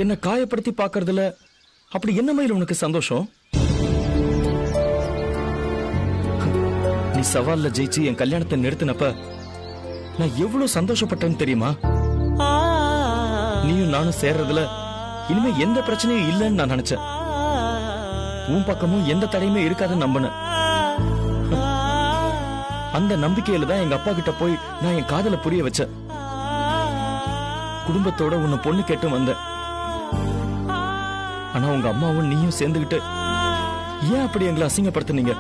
என்ன காயப்படுத்தி பாக்குறதுல அப்படி என்ன மயில் உனக்கு சந்தோஷம்? நீ சவால்ல ஜெயிச்சு என் கல்யாணத்தை நிறுத்தினப்ப நான் எவ்வளவு சந்தோஷப்பட்டேன்னு தெரியுமா? நீயும் நானும் சேர்றதுல இனிமே எந்த பிரச்சனையும் இல்லைன்னு நான் நினைச்சேன். உன் பக்கமும் எந்த தடையுமே இருக்காதுன்னு நம்பினேன். அந்த நம்பிக்கையில தான் எங்க அப்பா கிட்ட போய் நான் என் காதல புரிய வச்சேன். குடும்பத்தோட உன்னை பொண்ணு கேட்டு வந்தேன். ஆனா உங்க அம்மாவும் நீயும் சேர்ந்துகிட்டு ஏன் அப்படி எங்களை அசிங்கப்படுத்துனீங்க?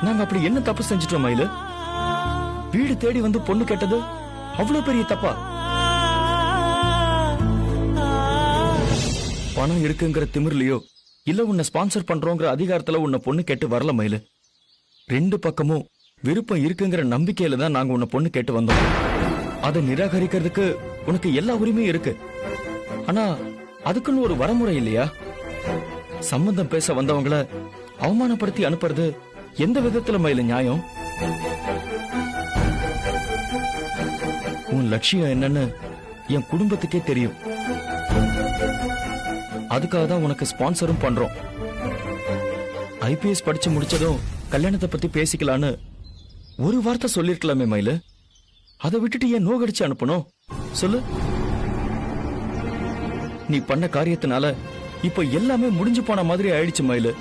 நாங்க அப்படி என்ன தப்பு செஞ்சுட்டோம் மயிலு? வீடு தேடி வந்து பொண்ணு கேட்டது அவ்வளவு பெரிய தப்பா? பணம் இருக்குங்கிற திமிர்லயோ இல்ல உன்னை ஸ்பான்சர் பண்றோங்கிற அதிகாரத்துல உன்னை பொண்ணு கேட்டு வரல மயிலு. ரெண்டு பக்கமும் விருப்பம் இருக்குங்கிற நம்பிக்கையில தான் நாங்க உன்னை பொண்ணு கேட்டு வந்தோம். அதை நிராகரிக்கிறதுக்கு உனக்கு எல்லா உரிமையும் இருக்கு. ஆனா அதுக்குன்னு ஒரு வரமுறை இல்லையா? சம்பந்தம் பேச வந்தவங்கள அவமானப்படுத்தி அனுப்புறது எந்த விதத்துல மயில நியாயம்? உன் லட்சியம் என்னன்னு என் குடும்பத்துக்கே தெரியும். அதுக்காக தான் உனக்கு ஸ்பான்சரும் பண்றோம். IPS படிச்சு முடிச்சதும் கல்யாணத்தை பத்தி பேசிக்கலான்னு ஒரு வார்த்தை சொல்லிருக்கலாமே மயிலு. அதை விட்டுட்டு ஏன் நோகடிச்சு அனுப்பணும் சொல்லு? நீ பண்ண காரியத்தினால இப்ப எல்லாமே முடிஞ்சு போன மாதிரி ஆயிடுச்சு மயிலு.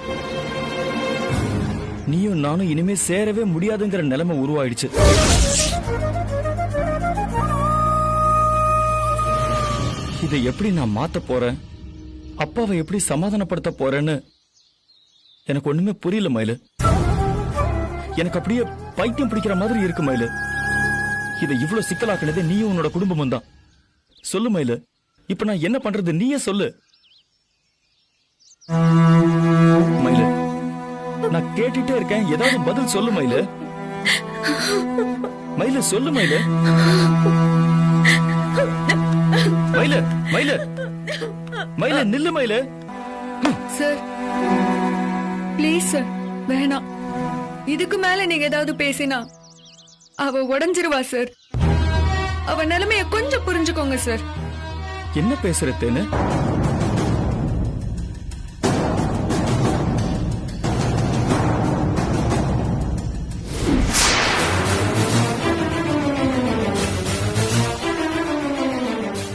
நீயும் நானும் இனிமே சேரவே முடியாதுங்கிற நிலைமை உருவாயிடுச்சு. இதை எப்படி நான் மாத்த போறேன், அப்பாவை எப்படி சமாதானப்படுத்த போறேன்னு எனக்கு ஒண்ணுமே புரியல மயிலு. எனக்கு அப்படியே பைத்தியம் பிடிக்கிற மாதிரி இருக்கு மயிலு. இதை இவ்வளவு சிக்கலாக்குனதே நீயும் உன்னோட குடும்பமும் தான். சொல்லு மயிலு, இப்ப நான் என்ன பண்றது நீயே சொல்லு. மயிலு, நான் கேட்டுட்டே இருக்கேன், ஏதாவது பதில் சொல்லு மயிலு. மயிலு சொல்லு மயிலு. மயிலு மயிலு மயிலு நில்லு மயிலு. சார் ப்ளீஸ் சார், வேணாம். இதுக்கு மேல நீங்க ஏதாவது பேசினா அவ உடைஞ்சிருவா சார். அவ நிலைமைய கொஞ்சம் புரிஞ்சுக்கோங்க சார். என்ன பேசுறதுன்னு?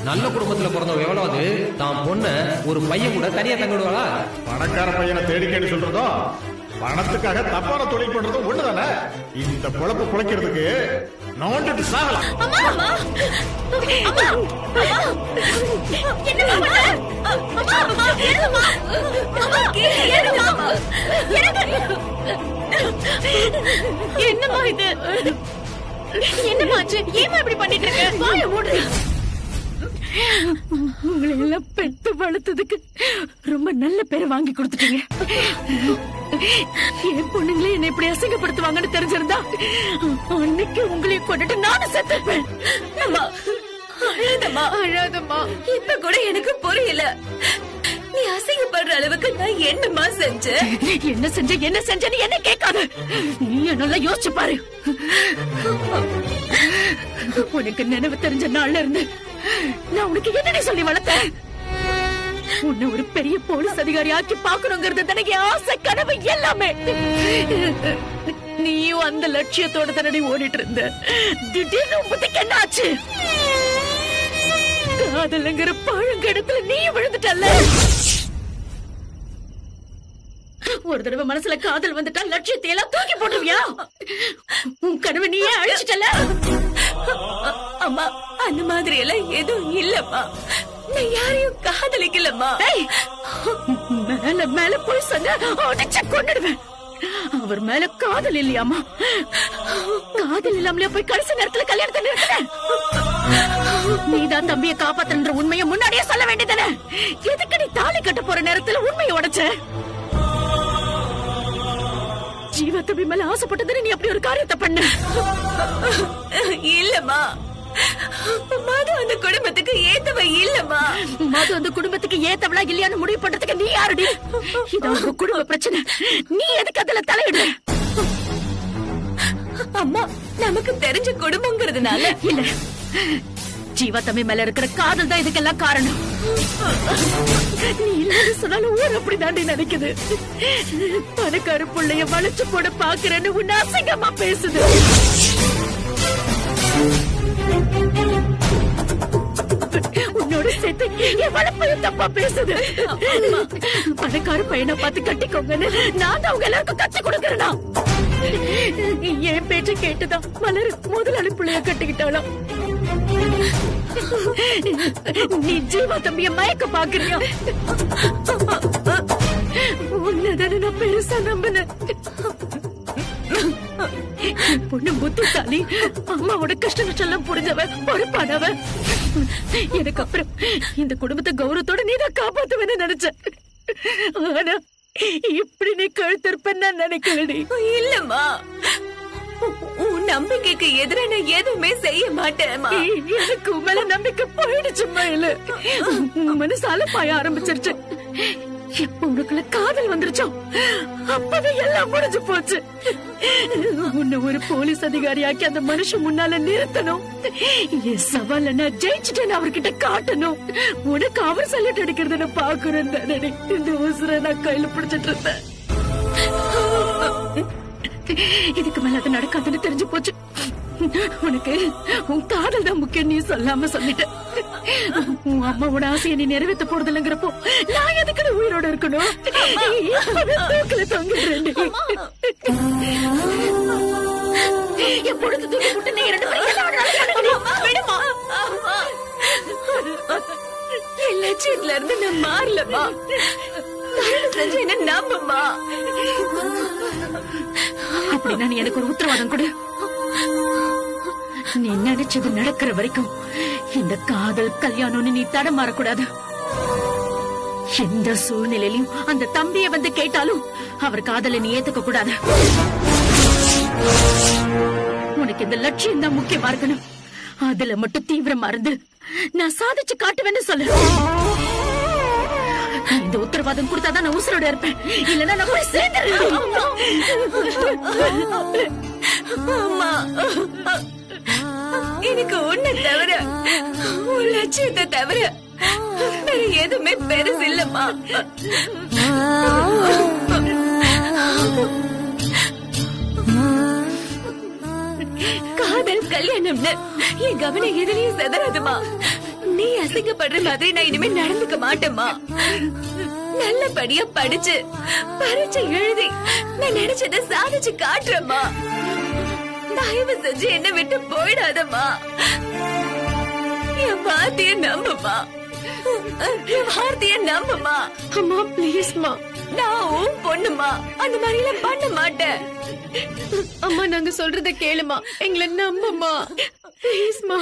நல்ல குடும்பத்துல பிறந்தவங்க எவ்வளவு தான் பொண்ண ஒரு பையன் கூட தனியா தங்க விடுவாளா? பணக்கார பையனை தேடிக்கேன்னு சொல்றதோ பணத்துக்காக தப்பான தொழில் பண்றதும் ஒண்ணுதானே. இந்த பொழப்பு குலைக்கிறதுக்கு நோண்டிட்டு சாகலாம். என்னமா இது? என்னமாச்சு? ஏமா இப்படி பண்ணிட்டு இருக்க? வாய மூடு. உங்களை எல்லாம் பெத்து வளர்த்ததுக்கு ரொம்ப நல்ல பேரை வாங்கி கொடுத்துட்டீங்க. என் பொண்ணுங்களே என்ன இப்படி அசிங்கப்படுத்துவாங்கன்னு தெரிஞ்சிருந்தா அன்னைக்கு உங்களையும் கொண்டுட்டு நானும் செத்துப்பேன். அழாதம்மா, அழாதம்மா. இப்ப கூட எனக்கு புரியல. நீ அசிங்கப்படுற அளவுக்கு நான் என்னமா செஞ்சேன்? என்ன செஞ்சேன்னு என்ன கேட்காத. நீ நல்லா யோசிச்சு பாரு. உனக்கு நினைவு தெரிஞ்ச நாள்ல இருந்து நான் உனக்கு என்னடி சொல்லி வளர்த்தேன்? உன்னை ஒரு பெரிய போலீஸ் அதிகாரி ஆக்கி பாக்கணுங்கிறது தனக்கு ஆசை, கனவு எல்லாமே. நீயும் அந்த லட்சியத்தோட தன்னடி ஓடிட்டு இருந்த. திடீர்னு புத்திக்கு என்ன ஆச்சு? காதலுங்கிற பழங்கடத்துல நீ விழுந்துட்டல்ல. ஒரு தடவை மனசுல காதல் வந்துட்டா லட்சியத்தை எல்லாம் தூக்கி போட்டுவியா? உன் கனவை நீயே அழிச்சிட்டல. அம்மா, அந்த மாதிரி எல்லாம் எதுவும் இல்லம்மா. நான் யாரையும் காதலிக்கலம்மா. மேல மேல போய் சொன்ன உடச்ச கொண்டுடுவேன். அவர் மேல காதல் இல்லையாமா? காதல் இல்லாமலே போய் கடைசி நேரத்துல கல்யாணத்தை நிறுத்தின. நீதான் தம்பியை காப்பாத்தன்ற உண்மையை முன்னாடியே சொல்ல வேண்டியதானே? எதுக்கு நீ தாலி கட்ட போற நேரத்துல உண்மையை உடைச்ச? ஜீவா தம்பி மேல ஆசைப்பட்டதுன்னு நீ அப்படி ஒரு காரியத்தை பண்ண? இல்லம்மா, மது அந்த குடும்பத்துக்கு ஏத்தவ இல்லம்மா. மது அந்த குடும்பத்துக்கு ஏத்தவளா இல்லையான்னு முடிவு பண்றதுக்கு நீ யாருடி? இது அவங்க குடும்ப பிரச்சனை. நீ எதுக்கு அதுல தலையிடுற? அம்மா, நமக்கு தெரிஞ்ச குடும்பங்கிறதுனால இல்ல. ஜீவா தம்பி மேல இருக்கிற காதல் தான் இதுக்கெல்லாம் காரணம். நீ இல்லாத சொன்னாலும் ஊர் அப்படிதாண்டி நினைக்குது. பணக்கார புள்ளைய வளைச்சு போட பாக்குறேன்னு உன்னை அசிங்கமா பேசுது. உன்னோட சேர்த்து என் வளப்பையும் தப்பா பேசுது. பணக்கார பையனை பார்த்து கட்டிக்கோங்கன்னு நான் அவங்க எல்லாருக்கும் கட்டி கொடுக்கறேனா? என் பேச்ச கேட்டுதான் மலர் முதலாளி பிள்ளைய கட்டிக்கிட்டாலும் நீ ஜீவா தம்பிய மயக்க பாக்குறியா? உன்னதான நான் பெருசா நம்பினேன். பொண்ணு புத்திசாலி, அம்மாவோட கஷ்ட நஷ்டம் புரிஞ்சவ, பொறுப்பானவ. எனக்கு அப்புறம் இந்த குடும்பத்தை கௌரவத்தோட நீதான் காப்பாத்துவேன்னு நினைச்சேன். ஆனா இப்படி நீ கழுத்திருப்பேன்னு நான் நினைக்கலடி. இல்லம்மா, உன் நம்பிக்கைக்கு எதிராக நான் எதுவுமே செய்ய மாட்டேன்மா. எனக்கு உன் மேல நம்பிக்கை போயிடுச்சுமா. இல்ல மனசால பாய ஆரம்பிச்சிருச்சு. எப்ப உனக்குள்ள காதல் வந்துருச்சோ அப்பவே எல்லாம் முடிஞ்சு போச்சு. உன்னை ஒரு போலீஸ் அதிகாரியாக்கி அந்த மனுஷன் முன்னால நிறுத்தணும். என் சவால நான் ஜெயிச்சுட்டேன்னு அவர்கிட்ட காட்டணும். உனக்கு அவர் சல்யூட் அடிக்கிறத நான் பாக்குறேன் தானே. இந்த உசுரை நான் கையில பிடிச்சிட்டு இருந்தேன். இதுக்கு மேல அது நடக்காதுன்னு தெரிஞ்சு போச்சு. உனக்கு உன் காதல் தான் முக்கியம் நீ சொல்லாம சொல்லிட்ட. உன் அம்மாவோட ஆசையை நீ நிறைவேற்ற போறது இல்லைங்கிறப்போ நான் எதுக்கு உயிரோட இருக்கணும்? தூக்கில தொங்கிடுறேன். என் பொழுது தூக்கி விட்டு நீ 2 விடுமா. என் லட்சியத்துல இருந்து நான் மாறலமா. செஞ்சு என்ன நம்புமா. அப்படின்னா நீ எனக்கு ஒரு உத்தரவாதம் கொடு. நீ நினைச்சது நடக்கிற வரைக்கும் இந்த காதல் கல்யாணம்னு நீ தடமாறக்கூடாது. எந்த சூழ்நிலையிலும் அந்த தம்பிய வந்து கேட்டாலும் அவர் காதலை நீ ஏத்துக்க கூடாது. உனக்கு இந்த லட்சியம் தான் முக்கியமா இருக்கணும். அதுல மட்டும் தீவிரமா இருந்து நான் சாதிச்சு காட்டுவேன்னு சொல்லு. இந்த உத்தரவாதம் கொடுத்தாதான் நான் உசுரோட இருப்பேன். இல்லன்னா நான் போய் சேர்ந்துடுறேன். அம்மா, எனக்கு உன்னை தவிர, உன் லட்சியத்தை தவிர வேற எதுவுமே பெருசு இல்லம்மா. காதல் கல்யாணம்னு என் கவனம் எதுலயும் செதறாதுமா. நீ அசிங்கப்படுற மாதிரி நான் இனிமே நடந்துக்க மாட்டேம்மா. நல்லபடியா படிச்சு பரீட்சை எழுதி நான் நினைச்சதை சாதிச்சு காட்டுறேம்மா. தயவு செஞ்சு என்ன விட்டு போயிடாதம்மா. என் வார்த்தைய நம்புமா. என் வார்த்தைய நம்புமா. அம்மா ப்ளீஸ்மா, நான் உன் பொண்ணுமா. அந்த மாதிரி எல்லாம் பண்ண மாட்டேன். அம்மா நாங்க சொல்றத கேளுமா, எங்களை நம்புமா ப்ளீஸ்மா.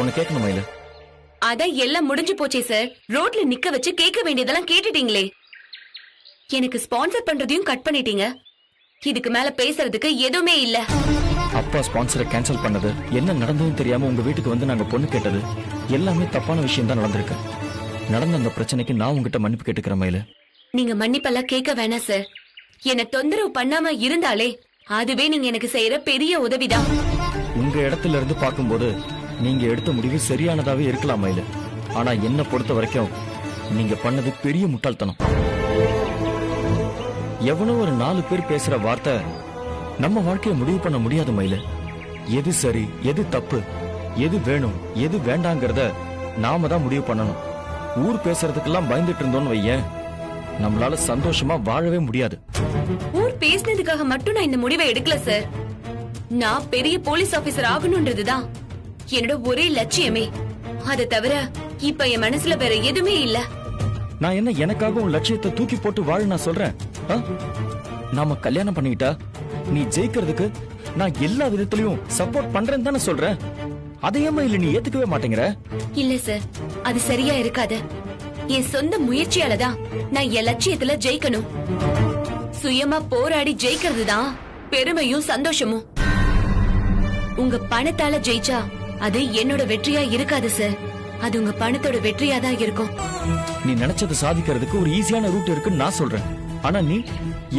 உன்னை கேட்கணுமா? இல்ல அதான் எல்லாம் முடிஞ்சு போச்சே சார். ரோட்ல நிக்க வச்சு கேட்க வேண்டியதெல்லாம் கேட்டுட்டீங்களே. எனக்கு ஸ்பான்சர் பண்றதையும் கட் பண்ணிட்டீங்க. இதுக்கு மேல பேசுறதுக்கு எதுவுமே இல்ல. அப்பா ஸ்பான்சரை கேன்சல் பண்ணது, என்ன நடந்ததுன்னு தெரியாம உங்க வீட்டுக்கு வந்து நாங்க பொண்ணு கேட்டது எல்லாமே தப்பான விஷயம் தான் நடந்திருக்கு. நடந்த அந்த பிரச்சனைக்கு நான் உங்ககிட்ட மன்னிப்பு கேட்டுக்கிறேன் மயில. நீங்க மன்னிப்பெல்லாம் கேட்க வேணாம் சார். என்ன தொந்தரவு பண்ணாம இருந்தாலே அதுவே நீங்க எனக்கு செய்யற பெரிய உதவிதான். உங்க இடத்துல இருந்து பார்க்கும்போது நீங்க எடுத்த முடிவு சரியானதாவே இருக்கலாம் மயில. ஆனா என்ன பொறுத்த வரைக்கும் நீங்க பண்ணது பெரிய முட்டாள்தனம். எவனோ ஒரு 4 பேர் பேசுற வார்த்தை நம்ம வாழ்க்கையை முடிவு பண்ண முடியாது மயில. எது சரி, எது தப்பு, எது வேணும், எது வேண்டாங்கிறத நாம தான் முடிவு பண்ணணும். ஊர் பேசுறதுக்கெல்லாம் பயந்துட்டு இருந்தோம்னு வையேன், நம்மளால சந்தோஷமா வாழவே முடியாது. ஊர் பேசினதுக்காக மட்டும் நான் இந்த முடிவை எடுக்கல சார். நான் பெரிய போலீஸ் ஆபீசர் ஆகணும்ன்றதுதான் என்னோட ஒரே லட்சியமே. அதை தவிர இப்ப என் மனசுல வேற எதுவுமே இல்ல. நான் என்ன எனக்காக உன் லட்சியத்தை தூக்கி போட்டு வாழ நான் சொல்றேன். நாம கல்யாணம் பண்ணிக்கிட்டா நீ ஜெயிக்கிறதுக்கு நான் எல்லா விதத்திலையும் சப்போர்ட் பண்றேன்னு தானே சொல்றேன். அதையேமா இல்ல நீ ஏத்துக்கவே மாட்டேங்கிற? இல்ல சார், அது சரியா இருக்காது. என் சொந்த முயற்சியால தான் நான் என் லட்சியத்துல ஜெயிக்கணும். சுயமா போராடி ஜெயிக்கிறது தான் பெருமையும் சந்தோஷமும். உங்க பணத்தால ஜெயிச்சா அது என்னோட வெற்றியா இருக்காது சார். அது உங்க பணத்தோட வெற்றியா தான் இருக்கும். நீ நினைச்சதை சாதிக்கிறதுக்கு ஒரு ஈஸியான ரூட் இருக்குன்னு நான் சொல்றேன். ஆனா நீ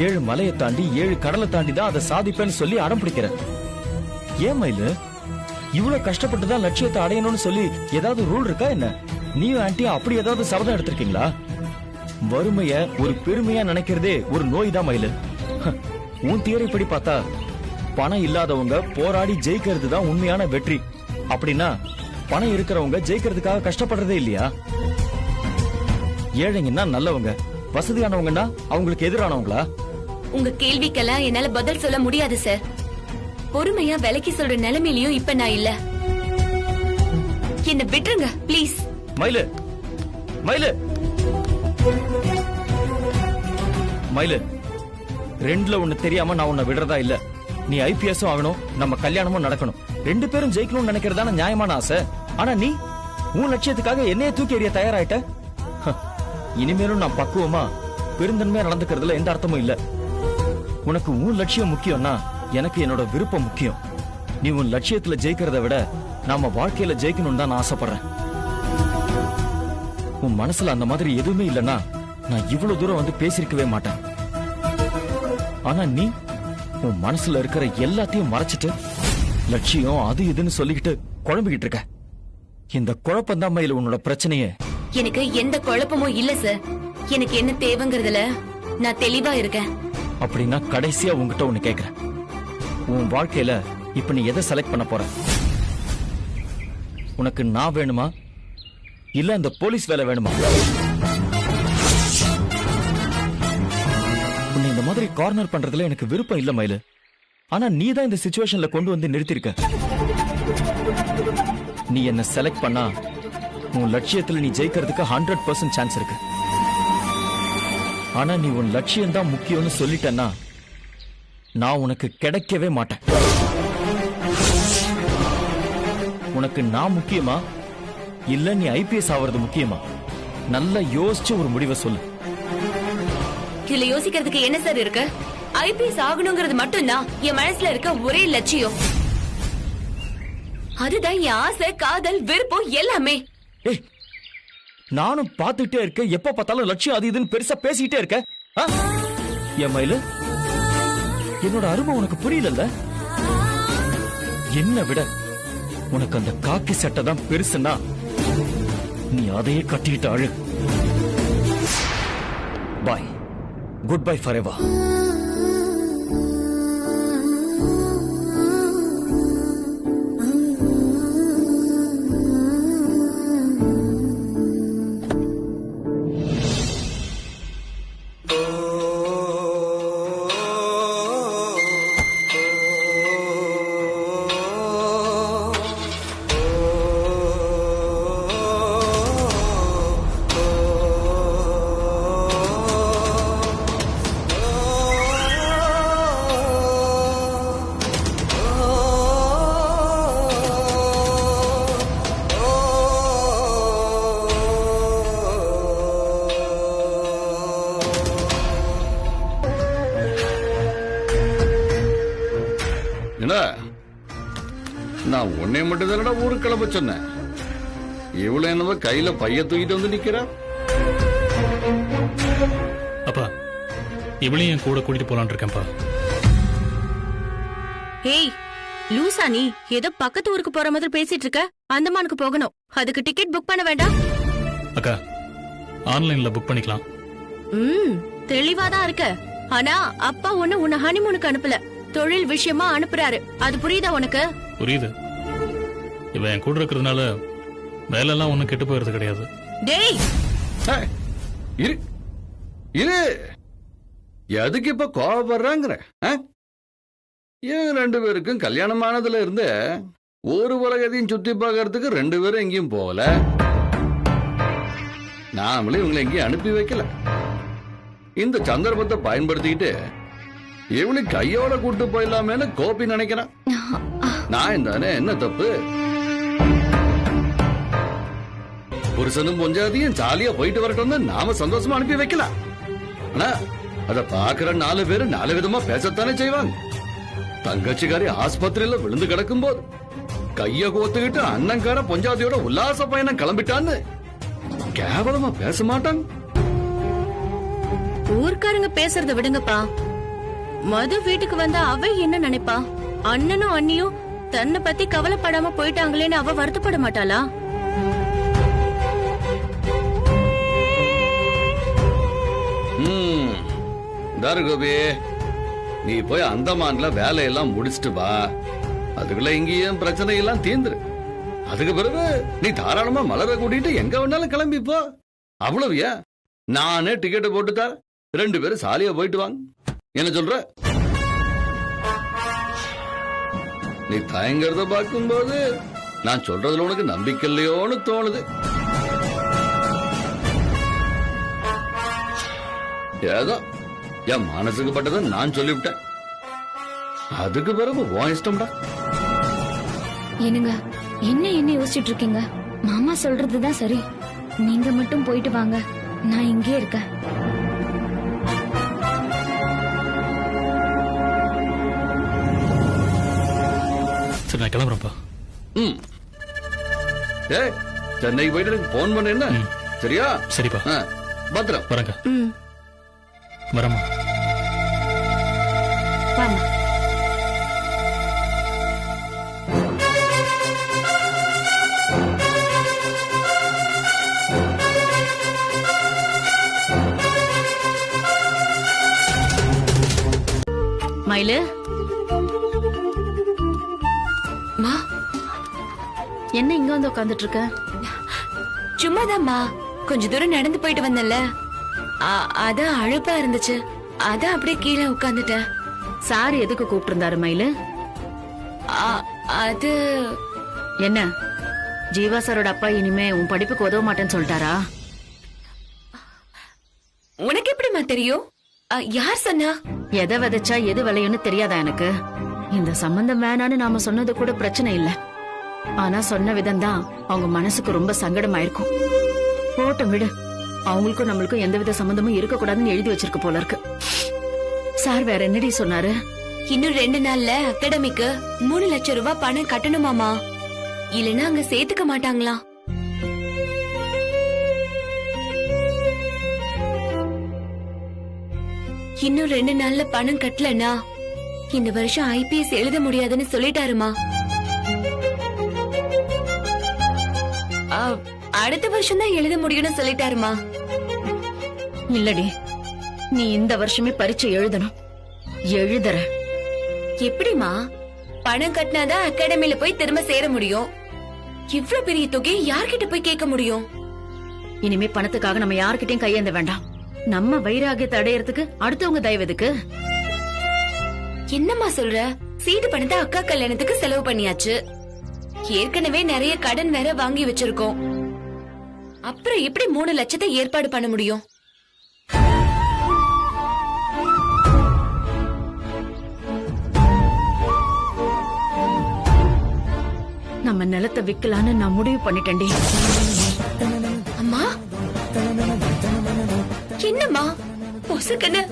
7 மலையை தாண்டி 7 கடலை தாண்டி தான் அதை சாதிப்பேன்னு சொல்லி அடம் பிடிக்கிற. ஏன் மயிலு, இவ்வளவு கஷ்டப்பட்டு தான் லட்சியத்தை அடையணும்னு சொல்லி ஏதாவது ரூல் இருக்கா என்ன? நீயும் ஆன்ட்டியும் அப்படி ஏதாவது சபதம் எடுத்திருக்கீங்களா? வறுமைய ஒரு பெருமையா நினைக்கிறதே ஒரு நோய் தான் மயிலு. உன் தியரி படி பார்த்தா பணம் இல்லாதவங்க போராடி ஜெயிக்கிறது தான் உண்மையான வெற்றி. அப்படின்னா பணம் இருக்கிறவங்க ஜெயிக்கிறதுக்காக கஷ்டப்படுறதே இல்லையா? ஏழைங்கன்னா நல்லவங்க, வசதியானவங்கன்னா அவங்களுக்கு எதிரானவங்களா? உங்க கேள்விக்கெல்லாம் என்னால பதில் சொல்ல முடியாது சார். பொறுமையா விலைக்கு சொல்ற நிலைமையிலயும் இப்ப நான் இல்ல. என்ன விட்டுருங்க ப்ளீஸ். மயிலு, மயிலு, மயிலு, ரெண்டுல ஒண்ணு தெரியாம நான் உன்னை விடுறதா இல்ல. நீ ஐபிஎஸும் ஆகணும், நம்ம கல்யாணமும் நடக்கணும். 2 பேரும் ஜெயிக்கணும்னு நினைக்கிறதான நியாயமான ஆசை. ஆனா நீ உன் லட்சியத்துக்காக என்னைய தூக்கி எறிய தயாராயிட்ட. இனிமேலும் நான் பக்குவமா பெருந்தன்மையா நடந்துக்கிறதுல எந்த அர்த்தமும் இல்ல. உனக்கு உன் லட்சியம் முக்கியம்னா எனக்கு என்னோட விருப்பம் முக்கியம். நீ உன் லட்சியத்துல ஜெயிக்கிறத விட நாம வாழ்க்கையில ஜெயிக்கணும்னு தான் நான் ஆசைப்படுறேன். உன் மனசுல அந்த மாதிரி எதுவுமே இல்லைன்னா நான் இவ்வளவு தூரம் வந்து பேசிருக்கவே மாட்டேன். ஆனா நீ உன் மனசுல இருக்கிற எல்லாத்தையும் மறைச்சிட்டு லட்சியம் அது இதுன்னு சொல்லிக்கிட்டு குழம்பிக்கிட்டு இருக்க. இந்த குழப்பம் தான் மயில உன்னோட பிரச்சனையே. எனக்கு எந்த குழப்பமும் இல்ல சார். எனக்கு என்ன தேவைங்கிறதுல நான் தெளிவா இருக்கேன். அப்படின்னா கடைசியா உன்கிட்ட ஒண்ணு கேக்குறேன். உன் வாழ்க்கையில இப்ப நீ எதை செலக்ட் பண்ண போற? உனக்கு நான் வேணுமா இல்ல அந்த போலீஸ் வேலை வேணுமா? உன்னை இந்த மாதிரி கார்னர் பண்றதுல எனக்கு விருப்பம் இல்ல மயிலு. ஆனா நீ தான் இந்த சிச்சுவேஷன்ல கொண்டு வந்து நிறுத்திருக்க. நீ என்ன செலக்ட் பண்ணா உன் லட்சியத்துல நீ ஜெயிக்கிறதுக்கு 100% சான்ஸ் இருக்கு. ஆனா நீ உன் லட்சியம் தான் முக்கியம்னு சொல்லிட்டேன்னா நான் உனக்கு கிடைக்கவே மாட்டேன். உனக்கு நான் முக்கியமா இல்ல நீ ஐபிஎஸ் ஆவறது முக்கியமா? நல்லா யோசிச்சு ஒரு முடிவை சொல்லு. இதுல யோசிக்கிறதுக்கு என்ன சார் இருக்கு? ஐபிஎஸ் ஆகணுங்கிறது மட்டும்தான் என் மனசுல இருக்க ஒரே லட்சியம். அதுதான் என் ஆசை, காதல், விருப்பம் எல்லாமே. ஏய், நானும் பார்த்துட்டே இருக்க, எப்ப பார்த்தாலும் லட்சியம் அது இதுன்னு பெருசா பேசிக்கிட்டே இருக்க. என் மயிலு, என்னோட அருமை உனக்கு புரியல. என்ன விட உனக்கு அந்த காக்கி சட்டை தான் பெருசுன்னா நீ அதையே கட்டிட்டு அழு. பாய், குட் பை ஃபார் எவர். நான் உன்னை மட்டும் தானடா ஊருக்கு கிளம்ப சொன்னேன். இவ்வளவு என்னவோ கையில பைய தூக்கிட்டு வந்து நிக்கிறா. அப்பா, இவளையும் என் கூட கூட்டிட்டு போலான் இருக்கேன்ப்பா. ஏய் லூசா, நீ ஏதோ பக்கத்து ஊருக்கு போற மாதிரி பேசிட்டு இருக்க. அந்தமானுக்கு போகணும், அதுக்கு டிக்கெட் புக் பண்ண வேண்டாம். அக்கா, ஆன்லைன்ல புக் பண்ணிக்கலாம். தெளிவாதான் இருக்க. ஆனா அப்பா ஒண்ணு உன்னை ஹனிமூனுக்கு அனுப்பல, தொழில் விஷயமா அனுப்புறாரு. அது புரியுதா உனக்கு? புரியுது. இவன் என் கூட இருக்கிறதுனால வேலை எல்லாம் ஒண்ணும் கெட்டு போயிருது கிடையாது. டேய் இரு இரு, எதுக்கு இப்ப கோவப்படுறாங்கிற? இவங்க 2 பேருக்கும் கல்யாணம் ஆனதுல இருந்து ஒரு உலகத்தையும் சுத்தி பார்க்கறதுக்கு 2 பேரும் எங்கேயும் போகல. நாமளும் இவங்களை எங்கேயும் அனுப்பி வைக்கல. இந்த சந்தர்ப்பத்தை பயன்படுத்திக்கிட்டு இவனுக்கு கையோட கூட்டு போயிடலாமேன்னு கோபி நினைக்கிறான். நான் தானே, என்ன தப்பு? புருஷனும் பொஞ்சாதியும் ஜாலியா போயிட்டு வரட்டும் நாம சந்தோஷமா அனுப்பி வைக்கலாம். ஆனா அத பாக்குற 4 பேரு 4 விதமா பேசத்தானே செய்வாங்க. தங்கச்சிக்காரி ஆஸ்பத்திரியில விழுந்து கிடக்கும் போது கைய கோத்துக்கிட்டு அண்ணங்கார பொஞ்சாதியோட உல்லாச பயணம் கிளம்பிட்டான்னு கேவலமா பேச மாட்டான். ஊர்க்காரங்க பேசுறத விடுங்கப்பா. மது வீட்டுக்கு வந்தா அவ என்ன நினைப்பா? அண்ணனும் அண்ணியும் தன்னை பத்தி கவலைப்படாம போயிட்டாங்களேன்னு அவ வருத்தப்பட மாட்டாளா? கோபி, நீ போய் அந்தமான்ல வேலையெல்லாம் முடிச்சிட்டு வா. அதுக்குள்ள இங்கேயும் பிரச்சனை எல்லாம் தீந்துரு. அதுக்கு பிறகு நீ தாராளமா மலரை கூட்டிட்டு எங்க வேணாலும் கிளம்பி போ. அவ்வளவு ஏன், நானே டிக்கெட் போட்டு தரேன். 2 பேரும் சாலியா போயிட்டு வாங்க. என்ன சொல்ற? நீ தயங்கறத பார்க்கும்போது நான் சொல்றதுல உனக்கு நம்பிக்கை இல்லையோன்னு தோணுது. ஏதோ என் மனசுக்கு பட்டதை நான் சொல்லிவிட்டேன். அதுக்கு பிறகு உன் இஷ்டம்டா. என்னங்க, என்ன யோசிச்சுட்டு இருக்கீங்க? மாமா சொல்றதுதான் சரி. நீங்க மட்டும் போயிட்டு வாங்க, நான் இங்கே இருக்கேன். சரி, நான் கிளம்புறேன்ப்பா. சென்னைக்கு போயிட்டு எனக்கு போன் பண்ண என்ன? சரியா? சரிப்பா. பத்திரம் வரேங்க. வரமா. வாமா. மயிலு, மா, என்ன இங்க வந்து உட்காந்துட்டு இருக்க? சும்மாதாம்மா. கொஞ்ச தூரம் நடந்து போயிட்டு வந்தேன்ல, அதான் அழுப்பா இருந்துச்சு. அதான் அப்படியே கீழே உட்காந்துட்டேன். சார் எதுக்கு கூப்பிட்டு இருந்தாரு மயிலு? அது என்ன, ஜீவா சாரோட அப்பா இனிமே உன் படிப்புக்கு உதவ மாட்டேன்னு சொல்லிட்டாரா? உனக்கு எப்படிமா தெரியும்? யார் சொன்னா? எதை விதைச்சா எது விளையும்னு தெரியாதா எனக்கு? இந்த சம்பந்தம் வேணான்னு நாம சொன்னது கூட பிரச்சனை இல்ல. ஆனா சொன்ன விதம் தான் அவங்க மனசுக்கு ரொம்ப சங்கடமாயிருக்கும். போட்டும் விடு, அவங்களுக்கும் நம்மளுக்கும் எந்தவித சம்பந்தமும் இருக்க கூடாதுன்னு எழுதி வச்சிருக்க போல இருக்கு. சார் வேற என்னடி சொன்னாரு? இன்னும் 2 நாள்ல அகாடமிக்கு 3 லட்சம் ரூபாய் பணம் கட்டணுமாமா. இல்லனா அங்க சேர்த்துக்க மாட்டாங்களா? இன்னும் 2 நாள்ல பணம் கட்டலனா இந்த வருஷம் IPS எழுத முடியாதுன்னு சொல்லிட்டாருமா. அடுத்த வருஷம் தான் எழுத முடியும்னு சொல்லிட்டாருமா. இல்லடி, நீ இந்த வருஷமே பரீட்சை எழுதணும். எழுதுற. எப்படிமா? பணம் கட்டினாதான் அகாடமில போய் திரும்ப சேர முடியும். இவ்ளோ பெரிய தொகையை யார்கிட்ட போய் கேட்க முடியும்? இனிமே பணத்துக்காக நம்ம யார்கிட்டயும் கையேந்த வேண்டாம். நம்ம வைராகியத்தை அடையறதுக்கு அடுத்தவங்க தயவு எதுக்கு? என்னம்மா சொல்ற? சீட்டு பணத்தை அக்கா கல்யாணத்துக்கு செலவு பண்ணியாச்சு. ஏற்கனவே நிறைய கடன் வேற வாங்கி வச்சிருக்கோம். அப்புறம் எப்படி 3 லட்சத்தை ஏற்பாடு பண்ண முடியும்? நம்ம நிலத்தை விக்கலான்னு நான் முடிவு பண்ணிட்டேன்டி. அம்மா, என்னம்மா பொசுக்குன்னு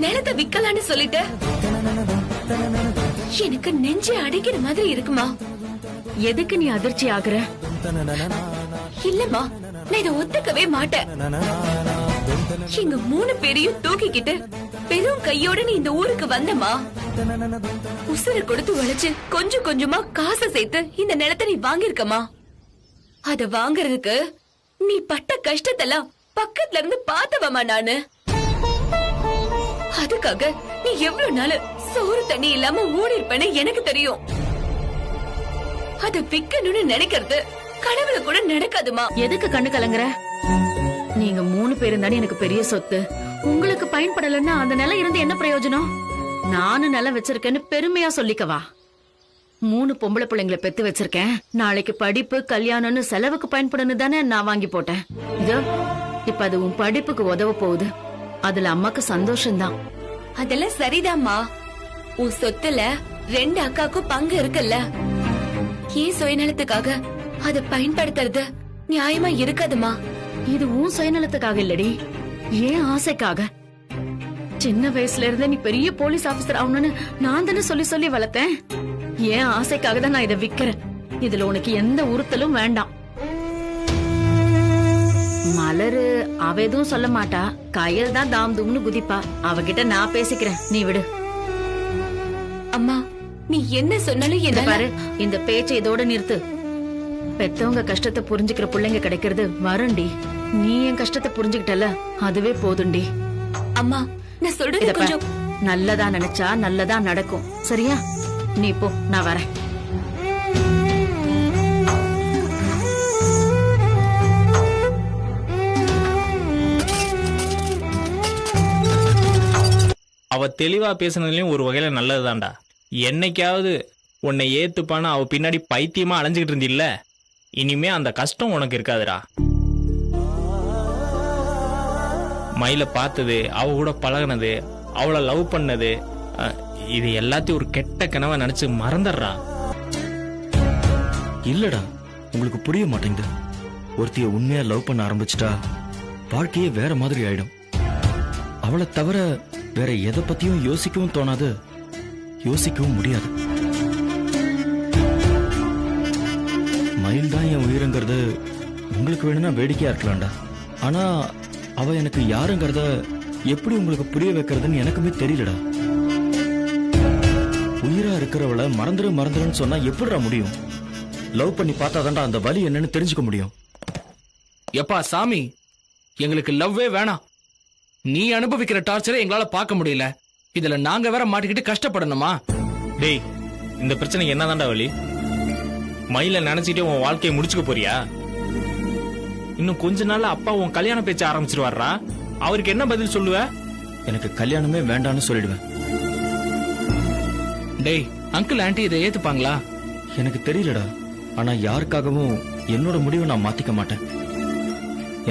நிலத்தை விக்கலான்னு சொல்லிட்ட? எனக்கு நெஞ்சு அடைக்கிற மாதிரி இருக்குமா? எதுக்கு நீ அதிர்ச்சி ஆகுற? இல்லம்மா, நான் இதை ஒத்துக்கவே மாட்டேன். எங்க 3 பேரையும் தூக்கிக்கிட்டு பெரும் கையோட நீ இந்த ஊருக்கு வந்தமா? உசுரை கொடுத்து உழைச்சு கொஞ்சம் கொஞ்சமா காசை சேர்த்து இந்த நிலத்தை நீ வாங்கிருக்கமா? அத வாங்கறதுக்கு நீ பட்ட கஷ்டத்தெல்லாம் பக்கத்துல இருந்து பார்த்தவமா நானு. அதுக்காக நீ எவ்வளவு நாள் சோறு தண்ணி இல்லாம ஓடி இருப்பேன்னு எனக்கு தெரியும். அத விக்கணும்னு நினைக்கிறது கனவுல கூட நடக்காதுமா. எதுக்கு கண்ணு கலங்குற? நீங்க 3 பேரும் தானே எனக்கு பெரிய சொத்து. உங்களுக்கு பயன்படலன்னா அந்த நிலம் இருந்து என்ன பிரயோஜனம்? நானும் நிலம் வச்சிருக்கேன்னு பெருமையா சொல்லிக்கவா? 3 பொம்பளை பிள்ளைங்களை பெத்து வச்சிருக்கேன். நாளைக்கு படிப்பு கல்யாணம்னு செலவுக்கு பயன்படணும் தானே நான் வாங்கி போட்டேன். இதோ இப்ப அது உன் படிப்புக்கு உதவ போகுது. அதுல அம்மாக்கு சந்தோஷம்தான். அதெல்லாம் சரிதாம்மா. உன் சொத்துல 2 அக்காக்கும் பங்கு இருக்குல்ல. ஏன் சுயநலத்துக்காக அதை பயன்படுத்துறது நியாயமா இருக்காதுமா? இது உன் சுயநலத்துக்காக இல்லடி, ஏன் ஆசைக்காக. சின்ன வயசுல இருந்தே நீ பெரிய போலீஸ் ஆபீசர் ஆகணும்னு நான் தானே சொல்லி சொல்லி வளர்த்தேன். ஏன் ஆசைக்காக தான் நான் இதை விக்கிறேன். இதுல உனக்கு எந்த உறுத்தலும் வேண்டாம். மலரு அவ எதுவும் சொல்ல மாட்டா, கையில் தான் தாம் தூம்னு குதிப்பா. அவகிட்ட நான் பேசிக்கிறேன், நீ விடு. அம்மா நீ என்ன சொன்னாலும் இத என்ன பாரு, இந்த பேச்சை இதோட நிறுத்து. பெத்தவங்க கஷ்டத்தை புரிஞ்சுக்கிற பிள்ளைங்க கிடைக்கிறது வரண்டி. நீ என் கஷ்டத்தை புரிஞ்சுக்கிட்டல, அதுவே போதுண்டி. அம்மா நான் சொல்றது இத பாரு, கொஞ்சம் நல்லதா நினைச்சா நல்லதா நடக்கும், சரியா? நீ போ, நான் வரேன். அவ தெளிவா பேசுனதுலயும் ஒரு வகையில நல்லதுதான்டா. என்னைக்காவது உன்னை ஏத்துப்பான்னு அவ பின்னாடி பைத்தியமா அலைஞ்சுக்கிட்டு இருந்தில்ல, இனிமே அந்த கஷ்டம் உனக்கு இருக்காதுடா. மயில பார்த்தது, அவ கூட பழகினது, அவளை லவ் பண்ணது, இது எல்லாத்தையும் ஒரு கெட்ட கனவை நினைச்சு மறந்துடுறா. இல்லடா, உங்களுக்கு புரிய மாட்டேங்குது. ஒருத்திய உண்மையா லவ் பண்ண ஆரம்பிச்சிட்டா வாழ்க்கையே வேற மாதிரி ஆயிடும். அவளை தவிர வேற எதை பத்தியும் யோசிக்கவும் தோணாது, யோசிக்கவும் முடியாது. மயில் தான் என் உயிருங்கிறது உங்களுக்கு வேணும்னா வேடிக்கையா இருக்கலாம்டா. ஆனா அவ எனக்கு யாருங்கிறத எப்படி உங்களுக்கு புரிய வைக்கிறதுன்னு எனக்குமே தெரியலடா. உயிரா இருக்கிறவளை மறந்துருன்னு சொன்னா எப்படிடா முடியும்? லவ் பண்ணி பார்த்தாதான்டா அந்த வலி என்னன்னு தெரிஞ்சுக்க முடியும். எப்பா சாமி, எங்களுக்கு லவ்வே வேணாம். நீ அனுபவிக்கிற டார்ச்சரை எங்களால பார்க்க முடியல. இதுல நாங்க வேற மாட்டிக்கிட்டு கஷ்டப்படணுமா? டேய், இந்த பிரச்சனைக்கு என்னதான்டா வழி? மயில நினைச்சிட்டே உன் வாழ்க்கையை முடிச்சுக்க போறியா? இன்னும் கொஞ்ச நாள்ல அப்பா உன் கல்யாண பேச்ச ஆரம்பிச்சிருவாரா? அவருக்கு என்ன பதில் சொல்லுவ? எனக்கு கல்யாணமே வேண்டான்னு சொல்லிடுவேன். டேய், அங்கிள் ஆண்டி இதை ஏத்துப்பாங்களா? எனக்கு தெரியலடா. ஆனா யாருக்காகவும் என்னோட முடிவை நான் மாத்திக்க மாட்டேன்.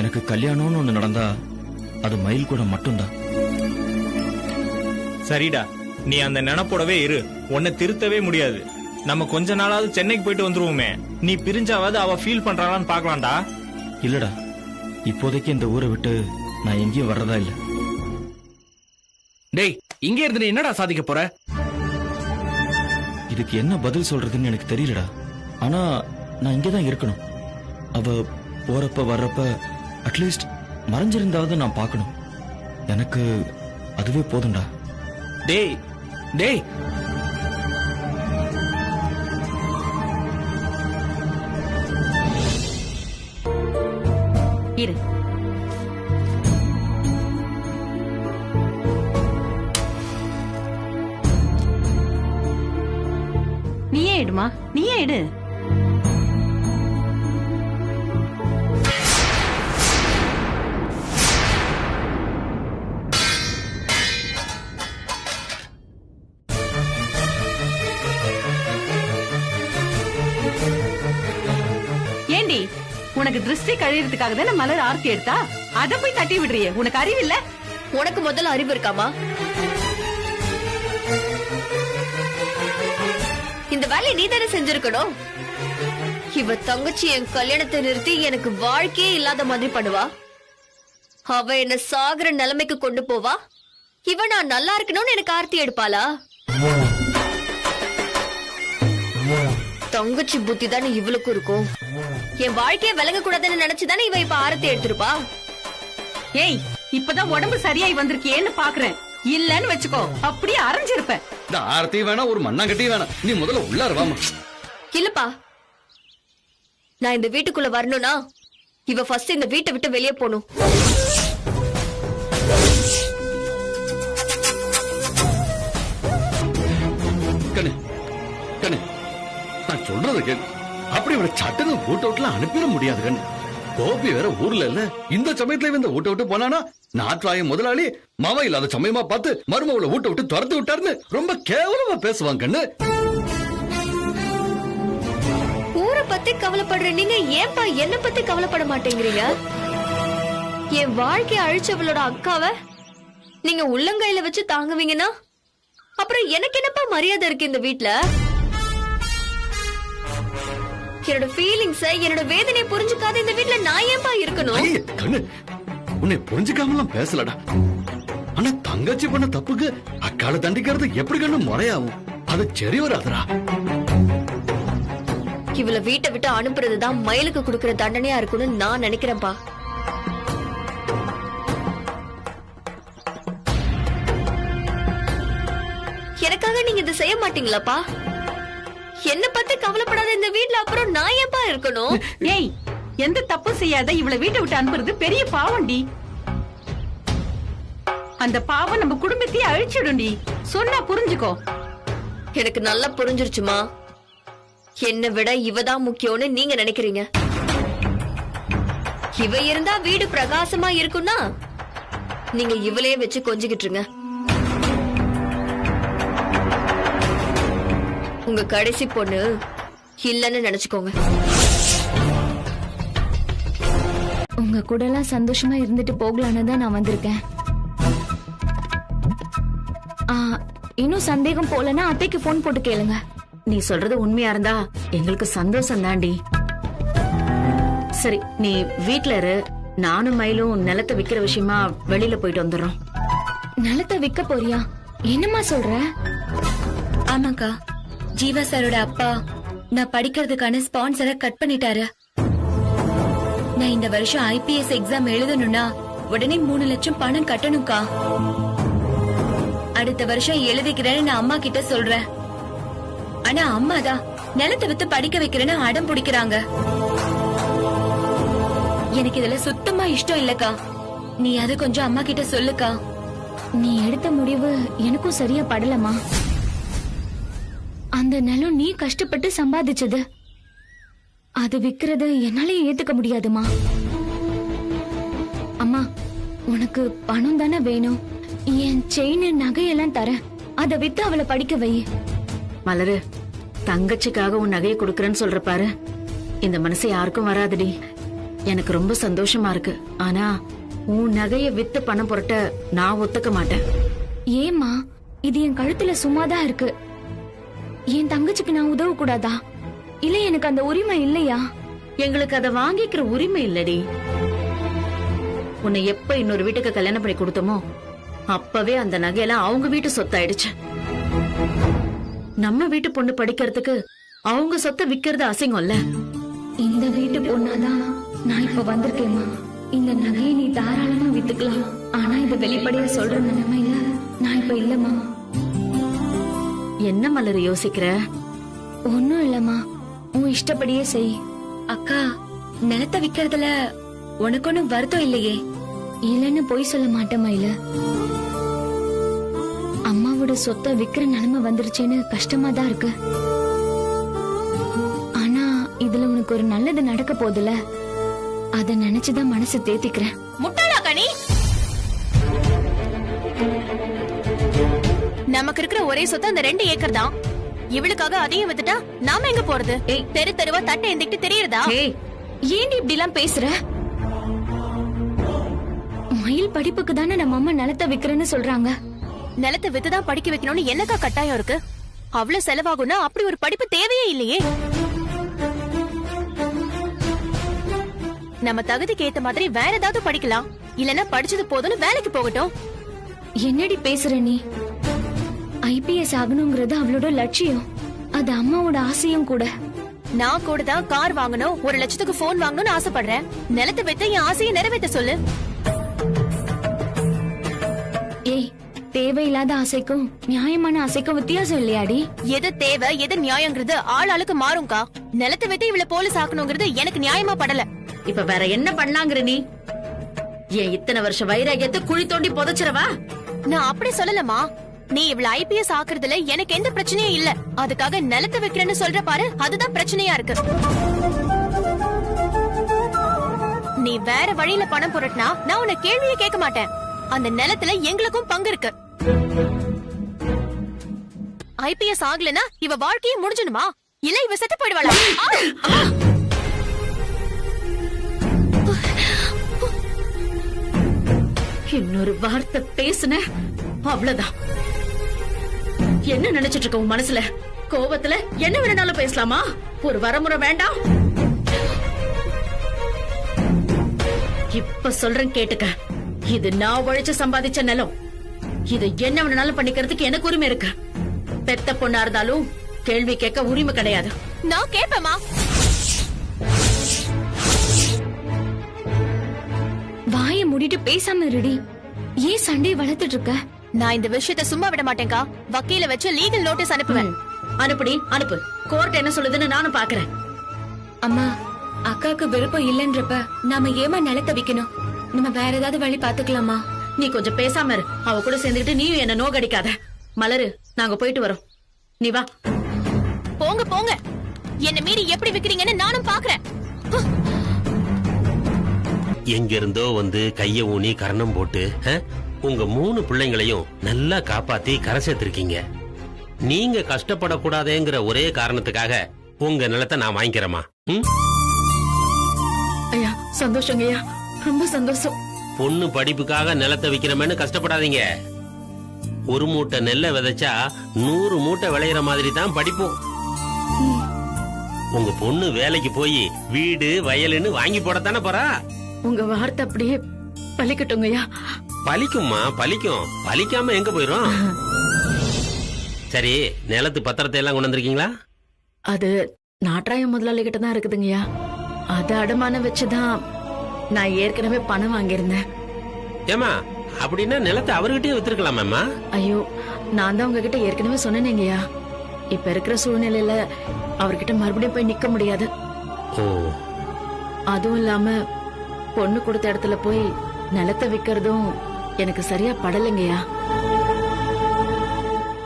எனக்கு கல்யாணம்னு ஒண்ணு நடந்தா அது மயில் கூட மட்டும்தான். சரிடா, நீ அந்த நினைப்போடவே இரு. உன்னை திருத்தவே முடியாது. நம்ம கொஞ்ச நாளாவது சென்னைக்கு போயிட்டு வந்துருவோமே. நீ பிரிஞ்சாவது அவ ஃபீல் பண்றாளான்னு பாக்கலாம்டா. இல்லடா, இப்போதைக்கு இந்த ஊரை விட்டு நான் எங்கேயும் வர்றதா இல்ல. டேய், இங்க இருந்து நீ என்னடா சாதிக்க போற? இதுக்கு என்ன பதில் சொல்றதுன்னு எனக்கு தெரியலடா. ஆனா நான் இங்கதான் இருக்கணும். அவ போறப்ப வர்றப்ப அட்லீஸ்ட் மறைஞ்சிருந்தாவது நான் பார்க்கணும். எனக்கு அதுவே போதும்டா. டேய் டேய், இரு. நீயே எடுமா, நீயே எடு. ஏண்டி, உனக்கு திருஷ்டி கழியறதுக்காக தானே மலர் ஆர்த்தி எடுத்தா? அத போய் தட்டி விடுறியே, உனக்கு அறிவு இல்ல? உனக்கு முதல்ல அறிவு இருக்காமா? இந்த வேலையை நீ தானே செஞ்சிருக்கணும். இவ தங்கச்சி என் கல்யாணத்தை நிறுத்தி எனக்கு வாழ்க்கையே இல்லாத மாதிரி பண்ணுவா. அவ என்ன சாகுற நிலைமைக்கு கொண்டு போவா. இவ நான் நல்லா இருக்கணும்னு எனக்கு ஆர்த்தி எடுப்பாளா? தங்கச்சி புத்தி தானே இவளுக்கும் இருக்கும். என் வாழ்க்கைய விளங்க கூடாதுன்னு நினைச்சுதானே இவ இப்ப ஆரத்தி எடுத்திருப்பா. ஏய், இப்பதான் உடம்பு சரியாய் வந்திருக்கியேன்னு பாக்குறேன். இல்லன்னு வச்சுக்கோ, அப்படியே அரைஞ்சிருப்ப. இந்த ஆரத்தி வேணா, ஒரு மண்ணாங்கட்டி வேணா. நீ முதல்ல உள்ளார வாமா. இல்லப்பா, நான் இந்த வீட்டுக்குள்ள வரணும்னா இவ ஃபர்ஸ்ட் இந்த வீட்டை விட்டு வெளியே போகணும். கண்ணு கண்ணு, நான் சொல்றது கேளு. அப்படி இவனை சட்டுன்னு வீட்டை விட்டுல அனுப்பிட முடியாது கண்ணு. கோபி வேற ஊர்ல இல்ல. இந்த சமயத்துல இந்த வீட்டை விட்டு போனானா நாற்றாயம் முதலாளி மாவா இல்லாத சமயமா பார்த்து மருமகளை வீட்டை விட்டு துரத்து விட்டாருன்னு ரொம்ப கேவலமா பேசுவாங்க கண்ணு. ஊரை பத்தி கவலைப்படுற நீங்க ஏன்பா என்ன பத்தி கவலைப்பட மாட்டேங்கிறீங்க? என் வாழ்க்கைய அழிச்சவளோட அக்காவை நீங்க உள்ளங்கையில வச்சு தாங்குவீங்கன்னா அப்புறம் எனக்கு என்னப்பா மரியாதை இருக்கு இந்த வீட்ல? என்னோட ஃபீலிங்ஸ், என்னோட வேதனையை புரிஞ்சுக்காத இந்த வீட்ல நான் ஏன்பா இருக்கணும்? கண்ணு, உன்னை புரிஞ்சுக்காமலாம் பேசலடா. ஆனா தங்கச்சி பண்ண தப்புக்கு அக்கால தண்டிக்கிறது எப்படி கண்ணு முறையாகும்? அது சரி வராதுடா. இவள வீட்டை விட்டு அனுப்புறதுதான் மயிலுக்கு கொடுக்கற தண்டனையா இருக்கும்னு நான் நினைக்கிறேன்ப்பா. எனக்காக நீங்க இதை செய்ய மாட்டீங்களாப்பா? என்ன பத்தி கவலைப்படாத இந்த வீட்ல அப்புறம் நான் ஏன்பா இருக்கணும்? ஏய், எந்த தப்பு செய்யாத இவளை வீட்டை விட்டு அனுப்புறது பெரிய பாவம்டி. அந்த பாவம் நம்ம குடும்பத்தையே அழிச்சிடும்டி. சொன்னா புரிஞ்சுக்கோ. எனக்கு நல்லா புரிஞ்சிருச்சுமா. என்னை விட இவதான் முக்கியம்னு நீங்க நினைக்கிறீங்க. இவ இருந்தா வீடு பிரகாசமா இருக்கும்னா நீங்க இவளையே வச்சு கொஞ்சிக்கிட்டு இருங்க. உங்க கடைசி பொண்ணு இல்லன்னு நினைச்சுக்கோங்க. உங்க கூட எல்லாம் சந்தோஷமா இருந்துட்டு போகலான்னு தான் நான் வந்திருக்கேன். இன்னும் சந்தேகம் போலன்னா அத்தைக்கு போன் போட்டு கேளுங்க. நீ சொல்றது உண்மையா இருந்தா எங்களுக்கு சந்தோஷம் தாண்டி. சரி, நீ வீட்ல இரு. நானும் மயிலும் நிலத்தை விக்கிற விஷயமா வெளியில போயிட்டு வந்துடுறோம். நிலத்தை விக்க போறியா? என்னம்மா சொல்ற? ஆமாக்கா, ஜீவா சாரோட அப்பா நான் படிக்கிறதுக்கான ஸ்பான்சரை கட் பண்ணிட்டாரு. நான் இந்த வருஷம் IPS எக்ஸாம் எழுதணும்னா உடனே 3 லட்சம் பணம் கட்டணும்க்கா. அடுத்த வருஷம் எழுதிக்கிறேன்னு நான் அம்மா கிட்ட சொல்றேன். ஆனா அம்மா தான் நிலத்தை வித்து படிக்க வைக்கிறேன்னு அடம் பிடிக்கிறாங்க. எனக்கு இதுல சுத்தமா இஷ்டம் இல்லக்கா. நீ அது கொஞ்சம் அம்மா கிட்ட சொல்லுக்கா. நீ எடுத்த முடிவு எனக்கும் சரியா படலமா. அந்த நிலம் நீ கஷ்டப்பட்டு சம்பாதிச்சது. அது விக்கிறது என்னால ஏத்துக்க முடியாதுமா. அம்மா, உனக்கு பணம் தானே வேணும். என் செயின் நகையெல்லாம் தரேன். அதை வித்து அவளை படிக்க வை. மலரு, தங்கச்சிக்காக உன் நகையை கொடுக்கறேன்னு சொல்ற பாரு. இந்த மனசு யாருக்கும் வராதுடி. எனக்கு ரொம்ப சந்தோஷமா இருக்கு. ஆனா உன் நகையை வித்து பணம் புரட்ட நான் ஒத்துக்க மாட்டேன். ஏமா, இது என் கழுத்துல சும்மாதான் இருக்கு. என் தங்கச்சிக்கு நான் உதவ கூடாதா? இல்ல எனக்கு அந்த உரிமை இல்லையா? எங்களுக்கு அதை வாங்கிக்கிற உரிமை இல்லடி. உன்னை எப்ப இன்னொரு வீட்டுக்கு கல்யாணம் பண்ணி கொடுத்தோமோ அப்பவே அந்த நகையெல்லாம் அவங்க வீட்டு சொத்தாயிடுச்சு. நம்ம வீட்டு பொண்ணு படிக்கிறதுக்கு அவங்க சொத்தை விக்கிறது அசிங்கம்ல. இந்த வீட்டு பொண்ணாதான் நான் இப்ப வந்திருக்கேம்மா. இந்த நகையை நீ தாராளமா வித்துக்கலாம். ஆனா இத வெளிப்படையா சொல்ற நிலைமையில நான் இப்ப இல்லம்மா. என்ன மலர் யோசிக்கிற? ஒன்னும் இல்லம்மா, உன் இஷ்டப்படியே செய். அக்கா, நிலத்தை விக்கிறதுல உனக்கு ஒண்ணும் வருத்தம் இல்லையே? இல்லன்னு பொய் சொல்ல மாட்டேன் மயில. அம்மாவோட சொத்தை விக்கிற நிலைமை வந்துருச்சேன்னு கஷ்டமா தான் இருக்கு. ஆனா இதுல உனக்கு ஒரு நல்லது நடக்க போதுல, அத நினைச்சுதான் மனசு தேத்திக்கிறேன். முட்டாளா கனி? நமக்கு இருக்கிற ஒரே சொத்து அந்த 2 ஏக்கர் தான். இவளுக்காக அதையும் வித்துட்டா நாம எங்க போறது? தெரு தெருவா தட்டை எந்திக்கிட்டு தெரியறதா? ஏண்டி இப்படி எல்லாம் பேசுற? மயில் படிப்புக்கு தானே நம்ம அம்மா நிலத்தை விக்கிறேன்னு சொல்றாங்க. நிலத்தை வித்துதான் படிக்க வைக்கணும்னு என்னக்கா கட்டாயம் இருக்கு? அவ்வளவு செலவாகும்னா அப்படி ஒரு படிப்பு தேவையே இல்லையே. நம்ம தகுதிக்கு ஏத்த மாதிரி வேற ஏதாவது படிக்கலாம். இல்லன்னா படிச்சது போதும்னு வேலைக்கு போகட்டும். என்னடி பேசுற நீ? IPS ஆகணுங்கிறது அவளோட லட்சியம். அது அம்மாவோட ஆசையும் கூட. நான் கூட தான் கார் வாங்கணும், 1 லட்சத்துக்கு போன் வாங்கணும்னு ஆசைப்படுறேன். நிலத்தை வித்து என் ஆசையை நிறைவேற்ற சொல்லு. ஏய், தேவையில்லாத ஆசைக்கும் நியாயமான ஆசைக்கும் வித்தியாசம் இல்லையாடி? எது தேவை எது நியாயங்கிறது ஆள் ஆளுக்கு மாறும்க்கா. நிலத்தை வித்து இவளை போலீஸ் ஆக்கணுங்கிறது எனக்கு நியாயமா படல. இப்ப வேற என்ன பண்ணாங்கற நீ? ஏன் இத்தனை வருஷ வைராகியத்தை குழி தோண்டி புதைச்சிரவா? நான் அப்படி சொல்லலமா. நீ இவள IPS ஆக்குறதுல எனக்கு எந்த பிரச்சனையும் இல்ல. அதுக்காக நிலத்தை வைக்கிறேன்னு சொல்ற பாரு, அதுதான் பிரச்சனையா இருக்கு. நீ வேற வழியில பணம் புரட்டினா நான் உன்னை கேள்வியே கேட்க மாட்டேன். அந்த நிலத்துல எங்களுக்கும் பங்கு இருக்கு. IPS ஆகலனா இவ வாழ்க்கையே முடிஞ்சிடுமா? இல்ல இவ செத்து போயிடுவாளா? இன்னொரு வார்த்தை பேசுன அவ்வளவுதான். என்ன நினைச்சிட்டு இருக்க உன் மனசுல? கோபத்துல என்ன வேணாலும் பேசலாமா? ஒரு வரமுறை வேண்டாம். இப்ப சொல்றேன் கேட்டுக்க. இது நான் உழைச்சு சம்பாதிச்ச நிலம். இது என்ன வேணாலும் பண்ணிக்கிறதுக்கு எனக்கு உரிமை இருக்கு. பெத்த பொண்ணா இருந்தாலும் கேள்வி கேட்க உரிமை கிடையாது. நான் கேட்பேமா? பண்ணிட்டு பேசாம இருடி. ஏன் சண்டையை வளர்த்துட்டு இருக்க? நான் இந்த விஷயத்த சும்மா விட மாட்டேங்கா. வக்கீல வச்சு லீகல் நோட்டீஸ் அனுப்புவேன். அனுப்புடி அனுப்பு. கோர்ட் என்ன சொல்லுதுன்னு நானும் பாக்குறேன். அம்மா, அக்காக்கு விருப்பம் இல்லன்றப்ப நாம ஏமா நிலத்தை விக்கணும்? நம்ம வேற ஏதாவது வழி பாத்துக்கலாமா? நீ கொஞ்சம் பேசாம இரு. அவ கூட சேர்ந்துக்கிட்டு நீயும் என்ன நோகடிக்காத. மலரு, நாங்க போயிட்டு வரோம். நீ வா. போங்க போங்க. என்ன மீறி எப்படி விக்கிறீங்கன்னு நானும் பாக்குறேன். எங்க இருந்தோ வந்து கைய ஊனி கரணம் போட்டு உங்க 3 பிள்ளைங்களையும் நல்லா காப்பாத்தி கரை சேர்த்திருக்கீங்க. நீங்க கஷ்டப்படக்கூடாதுங்கிற ஒரே காரணத்துக்காக உங்க நிலத்தை நான் வாங்கிக்கிறேமா? ஐயா சந்தோஷங்கய்யா, ரொம்ப சந்தோஷம். பொண்ணு படிப்புக்காக நிலத்தை விக்கிறமேன்னு கஷ்டப்படாதீங்க. ஒரு மூட்டை நெல்லை விதைச்சா 100 மூட்டை விளையிற மாதிரி தான் படிப்போம். உங்க பொண்ணு வேலைக்கு போய் வீடு வயலுன்னு வாங்கி போடத்தானே போறா. உங்க வார்த்தை அப்படியே பலிக்கட்டுங்கய்யா. பலிக்கும்மா, பலிக்கும். பலிக்காம எங்க போயிரும்? சரி, நிலத்து பத்திரத்தை எல்லாம் கொண்டு வந்திருக்கீங்களா? அது நாட்டாய முதலாளி கிட்ட தான் இருக்குதுங்கய்யா. அது அடமானம் வச்சுதான் நான் ஏற்கனவே பணம் வாங்கியிருந்தேன். ஏமா, அப்படின்னா நிலத்தை அவர்கிட்டயே வித்துருக்கலாமா? ஐயோ, நான் தான் உங்ககிட்ட ஏற்கனவே சொன்னேங்கய்யா. இப்ப இருக்கிற சூழ்நிலையில அவர்கிட்ட மறுபடியும் போய் நிக்க முடியாது. ஓ, அதுவும் இல்லாம பொண்ணு கொடுத்த இடத்துல போய் நிலத்தை விக்கிறதும் எனக்கு சரியா படலைங்கய்யா.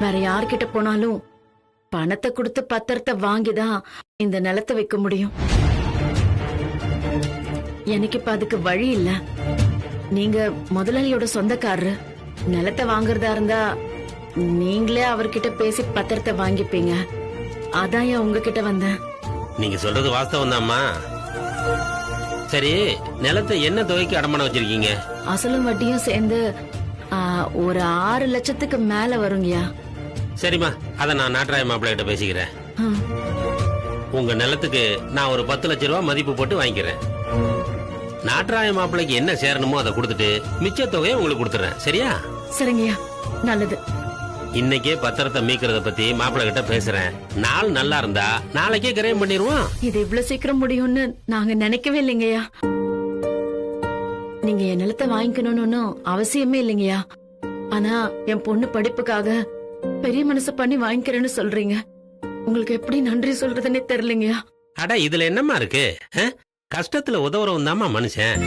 வேற யார்கிட்ட போனாலும் பணத்தை கொடுத்து பத்திரத்தை வாங்கிதான் இந்த நிலத்தை விற்க முடியும். எனக்கு இப்ப அதுக்கு வழி இல்ல. நீங்க முதலாளியோட சொந்தக்காரரு. நிலத்தை வாங்குறதா இருந்தா நீங்களே அவர்கிட்ட பேசி பத்திரத்தை வாங்கிப்பீங்க. அதான் ஏன் உங்ககிட்ட வந்தேன். நீங்க சொல்றது வாஸ்தவம் தான்மா. சரி, நிலத்தை என்ன தொகைக்கு அடமானம் வச்சிருக்கீங்க? அசலும் வட்டியும் சேர்ந்து ஒரு 6 லட்சத்துக்கு மேல வருங்கய்யா. சரிம்மா, அத நான் நாட்டராய மாப்பிள்ளை கிட்ட பேசிக்கிறேன். உங்க நிலத்துக்கு நான் ஒரு 10 லட்சம் ரூபாய் மதிப்பு போட்டு வாங்கிக்கிறேன். நாட்டராய மாப்பிள்ளைக்கு என்ன சேரணுமோ அதை கொடுத்துட்டு மிச்ச தொகையை உங்களுக்கு கொடுத்துறேன். சரியா? சரிங்கய்யா, நல்லது. இன்னைக்கே பத்திரத்தை மீக்கிறத பத்தி மாப்பிள்ளை கிட்ட பேசுறேன். நாள் நல்லா இருந்தா நாளைக்கே கிரயம் பண்ணிடுவோம். இது இவ்வளவு சீக்கிரம் முடியும்னு நாங்க நினைக்கவே இல்லைங்கய்யா. நீங்க என் நிலத்தை வாங்கிக்கணும்னு அவசியமே இல்லைங்கய்யா. ஆனா என் பொண்ணு படிப்புக்காக பெரிய மனசு பண்ணி வாங்கிக்கிறேன்னு சொல்றீங்க. உங்களுக்கு எப்படி நன்றி சொல்றதுன்னே தெரியலங்கய்யா. அட, இதுல என்னம்மா இருக்கு? கஷ்டத்துல உதவுறவன் தாம்மா மனுஷன்.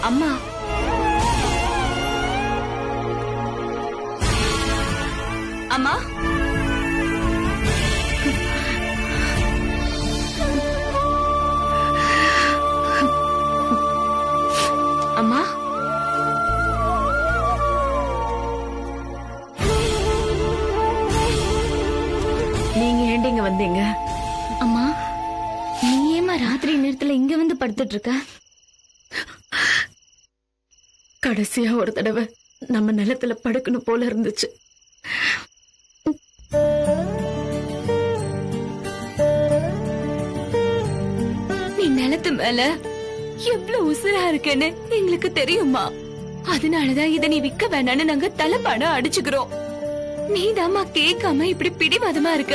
அம்மா, அம்மா, அம்மா, நீங்க ஏண்டிங்க வந்தீங்க? அம்மா, நீ ஏமா ராத்திரி நேரத்துல இங்க வந்து படுத்துட்டு இருக்க? கடைசியா ஒரு தடவை நம்ம நிலத்துல படுக்கணும் போல இருந்துச்சு. நீ நிலத்து மேல எவ்வளவு உசுரா இருக்குன்னு எங்களுக்கு தெரியுமா? அதனாலதான் இத நீ விக்க வேணான்னு நாங்க தலைப்பாட அடிச்சுக்கிறோம். நீதாம்மா கேட்காம இப்படி பிடிவாதமா இருக்க.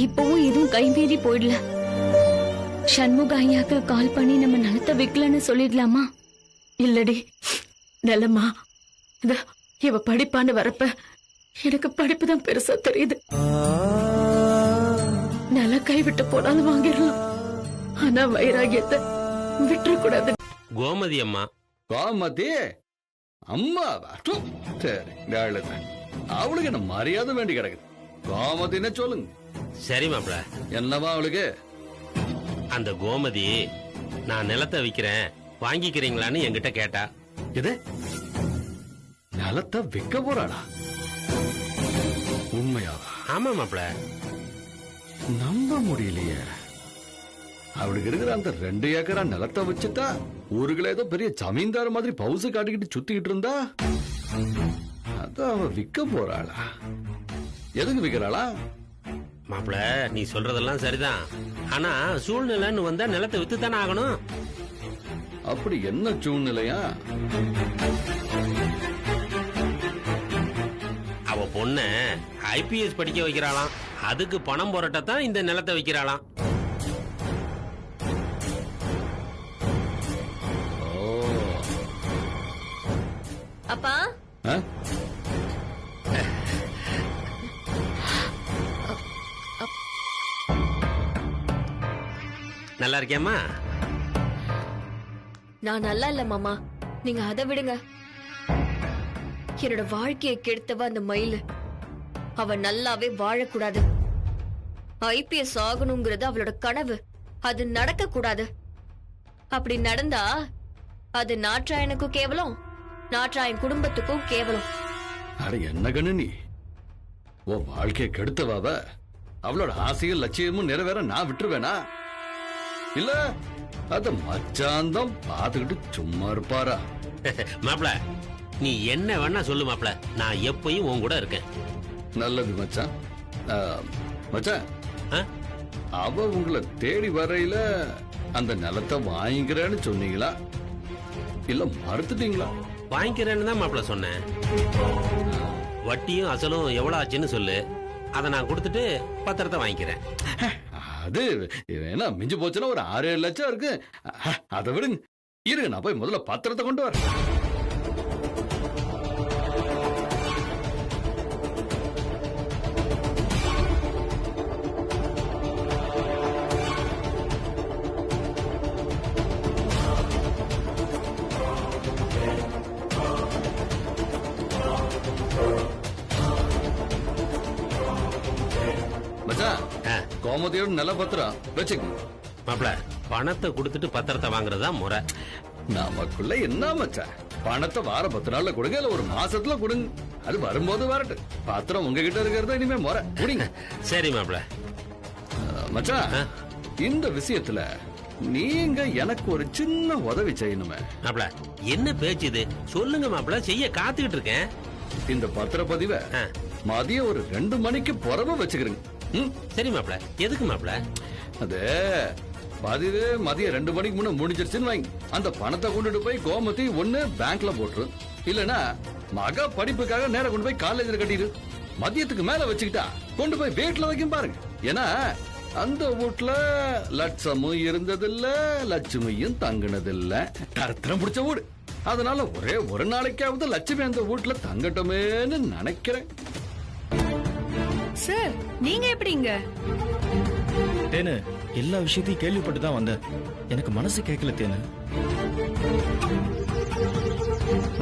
இப்பவும் எதுவும் கைமீறி போயிடல. சண்முக ஐயாக்கு கால் பண்ணி நம்ம நிலத்தை விக்கலன்னு சொல்லிடலாமா? இல்லடி நிலமா, இவ படிப்பான்னு வரப்ப எனக்கு படிப்பு தான் பெருசா தெரியுது. நில கைவிட்டு போனாலும் வாங்கிடலாம், ஆனா வைராகியத்தை விட்டுறக்கூடாது. கோமதி அம்மா. கோமதி அம்மா? சரி, அவளுக்கு என்ன மரியாதை வேண்டி கிடக்குது. கோமதின்னு சொல்லுங்க. சரி மாப்பிள்ள. என்னவா அவளுக்கு? அந்த கோமதி நான் நிலத்தை விக்கிறேன் வாங்கிக்கிறீங்களான்னு என்கிட்ட கேட்டா. இது நிலத்தை விற்க போறாளா? உண்மையா? ஆமா மாப்பிள்ள. நம்ப முடியலையே. அவளுக்கு இருக்கிற அந்த 2 ஏக்கரா நிலத்தை வச்சுட்டா ஊருக்குள்ள ஏதோ பெரிய ஜமீன்தார் மாதிரி பவுசு காட்டிக்கிட்டு சுத்திக்கிட்டு இருந்தா அதான் அவ விற்க போறாளா? எதுக்கு விற்கிறாளா? மாப்பிள நீ சொல்றதெல்லாம் சரிதான். ஆனா சூழ்நிலைன்னு வந்தா நிலத்தை வித்து தானே ஆகணும். அப்படி என்ன சூழ்நிலையா? அவ பொண்ண ஐபிஎஸ் படிக்க வைக்கிறாளாம். அதுக்கு பணம் புரட்டத்தான் இந்த நிலத்தை வைக்கிறாளாம். அப்பா ஆ? நல்லா இருக்கியாம்மா? நான் நல்லா இல்ல மாமா, நீங்க அதை விடுங்க. என்னோட வாழ்க்கையை கெடுத்தவ அந்த மயிலு. அவ நல்லாவே வாழக்கூடாது. ஐபிஎஸ் ஆகணுங்கிறது அவளோட கனவு. அது நடக்க கூடாது. அப்படி நடந்தா அது நாட்ராயனுக்கும் கேவலம், நாட்ராயன் குடும்பத்துக்கும் கேவலம். அட என்ன கண்ணு நீ? உன் வாழ்க்கையை கெடுத்தவாவ அவளோட ஆசையும் லட்சியமும் நிறைவேற நான் விட்டுருவேனா? இல்ல அத மச்சாந்தம் பாத்துக்கிட்டு சும்மா இருப்பாரா? மாப்பிள நீ என்ன வேணா சொல்லு மாப்பிள, நான் எப்பயும் உன் கூட இருக்கேன். நல்லது மச்சான். மச்சான், ஆ? அவ உங்களை தேடி வரையில அந்த நிலத்தை வாங்கிக்கிறேன்னு சொன்னீங்களா இல்ல மறுத்துட்டீங்களா? வாங்கிக்கிறேன்னு தான் மாப்பிள சொன்னேன். வட்டியும் அசலும் எவ்வளவு ஆச்சுன்னு சொல்லு, அதை நான் கொடுத்துட்டு பத்திரத்தை வாங்கிக்கிறேன். அது என்ன மிஞ்சு போச்சுன்னா ஒரு 6-7 லட்சம் இருக்கு. அதை விடுங்க, இருங்க நான் போய் முதல்ல பத்திரத்தை கொண்டு வரேன். கோமதியோட நல்ல பத்திரம் வச்சுக்கணும். மாப்பிள பணத்தை கொடுத்துட்டு பத்திரத்தை வாங்குறதா முறை. நமக்குள்ள என்ன மச்சான், பணத்தை வார 10 நாள்ல கொடுங்க, இல்ல ஒரு மாசத்துல கொடுங்க. அது வரும்போது வரட்டு. பத்திரம் உங்ககிட்ட இருக்கிறத இனிமே முறை குடிங்க. சரி மாப்பிள. மச்சான், இந்த விஷயத்துல நீங்க எனக்கு ஒரு சின்ன உதவி செய்யணுமே. மாப்பிள என்ன பேச்சு இது? சொல்லுங்க மாப்பிள, செய்ய காத்துக்கிட்டு இருக்கேன். இந்த பத்திரப்பதிவை மதியம் ஒரு 2 மணிக்கு புறவு வச்சுக்கிறேங்க. சரி மாப்பிள. எதுக்கு மாப்பிள? அது பதிவு மதியம் 2 மணிக்கு முன்ன முடிஞ்சிருச்சுன்னு வாங்கி அந்த பணத்தை கொண்டுட்டு போய் கோமதி ஒண்ணு பேங்க்ல போட்டுரு, இல்லனா மக படிப்புக்காக நேரம் கொண்டு போய் காலேஜ்ல கட்டிடு. மதியத்துக்கு மேல வச்சுக்கிட்டா கொண்டு போய் வீட்டுல வைக்கும் பாருங்க. ஏன்னா அந்த வீட்டுல லட்சமும் இருந்ததில்ல, லட்சுமியும் தங்கினதில்ல. தரத்திரம் பிடிச்ச வீடு. அதனால ஒரே ஒரு நாளைக்காவது லட்சுமி அந்த வீட்டுல தங்கட்டுமேன்னு நினைக்கிறேன். சார் நீங்க எப்படிங்க? தேனு, எல்லா விஷயத்தையும் கேள்விப்பட்டு தான் வந்தேன். எனக்கு மனசு கேட்கல தேனு.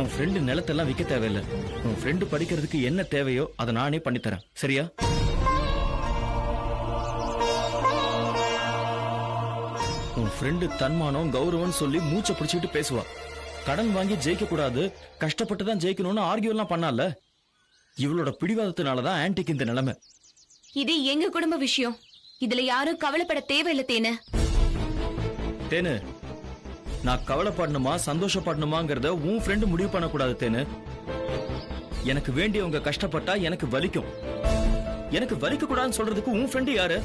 உன் ஃப்ரெண்டு நிலத்தெல்லாம் விற்க தேவையில்லை. உன் ஃப்ரெண்டு படிக்கிறதுக்கு என்ன தேவையோ அதை நானே பண்ணித்தரேன், சரியா? உன் ஃப்ரெண்டு தன்மானம் கௌரவம் சொல்லி மூச்சை பிடிச்சிட்டு பேசுவா. கடன் வாங்கி ஜெயிக்க கூடாது, கஷ்டப்பட்டு தான் ஜெயிக்கணும்னு ஆர்கியூ எல்லாம் பண்ணால. இவளோட பிடிவாதத்தினாலதான் ஆன்டிக்கு இந்த நிலைமை. இது எங்க குடும்ப விஷயம். இதுல யாரும் கவலைப்பட தேவையில்லை தேனு. தேனு, நான் கவலைப்படணுமா சந்தோஷப்படணுமாங்கிறத உன் ஃப்ரெண்டு முடிவு பண்ணக்கூடாது தேனு. எனக்கு வேண்டியவங்க கஷ்டப்பட்டா எனக்கு வலிக்கும். எனக்கு வலிக்க கூடாதுன்னு சொல்றதுக்கு உன் ஃப்ரெண்டு யாரு?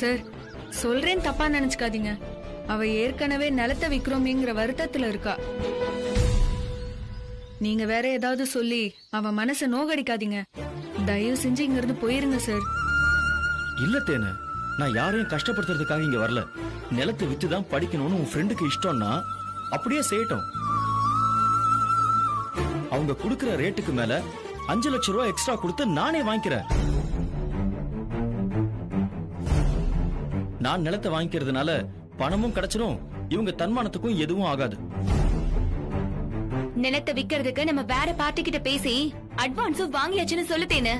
சார் சொல்றேன், தப்பா நினைச்சுக்காதீங்க. அவ ஏற்கனவே நிலத்தை விக்கிறோமேங்கிற வருத்தத்துல இருக்கா. நீங்க வேற ஏதாவது சொல்லி அவ மனச நோகடிக்காதீங்க. தயவு செஞ்சு இங்க இருந்து போயிருங்க சார். இல்ல தேனு, நான் யாரையும் கஷ்டப்படுத்துறதுக்காக இங்க வரல. நிலத்தை வித்துதான் படிக்கணும்னு உன் ஃப்ரெண்டுக்கு இஷ்டம்னா அப்படியே செய்யட்டும். அவங்க குடுக்கிற ரேட்டுக்கு மேல 5 லட்சம் ரூபாய் எக்ஸ்ட்ரா கொடுத்து நானே வாங்கிக்கிறேன். நான் நிலத்தை வாங்கிக்கிறதுனால பணமும் கிடைச்சிடும், இவங்க தன்மானத்துக்கும் எதுவும் ஆகாது. நிலத்தை விக்கிறதுக்கு நம்ம வேற பார்ட்டி கிட்ட பேசி அட்வான்ஸும் வாங்கியாச்சுன்னு சொல்லுதேனு.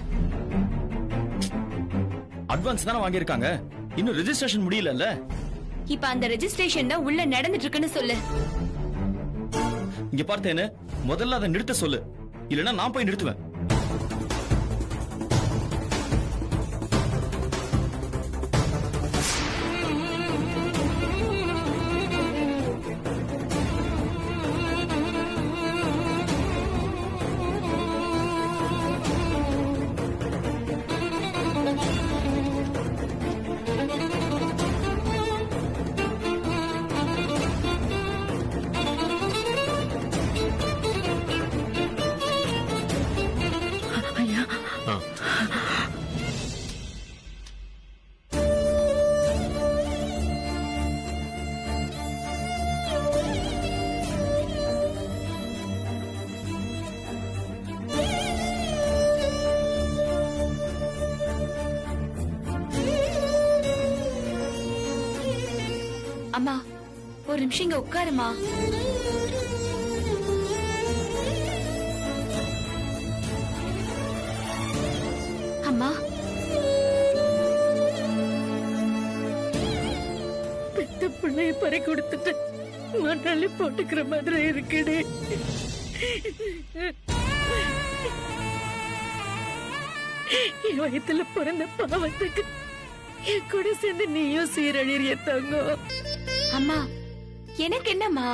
அட்வான்ஸ் தானே வாங்கியிருக்காங்க, இன்னும் ரெஜிஸ்ட்ரேஷன் முடியல. இப்ப அந்த ரெஜிஸ்ட்ரேஷன் தான் உள்ள நடந்துட்டு இருக்குன்னு சொல்லு. இங்க பார்த்தேன்னு முதல்ல அதை நிறுத்த சொல்லு, இல்லனா நான் போய் நிறுத்துவேன். அம்மா ஒரு நிமிஷம் இங்க உட்காருமா. அம்மா பெத்த பிள்ளைய பறி கொடுத்துட்டு மண்ணாலே போட்டுக்கிற மாதிரி இருக்குடே. என் வயத்துல பிறந்த பாவத்துக்கு என் கூட சேர்ந்து நீயும் சீரழிய தங்கம். அம்மா எனக்கு என்னம்மா,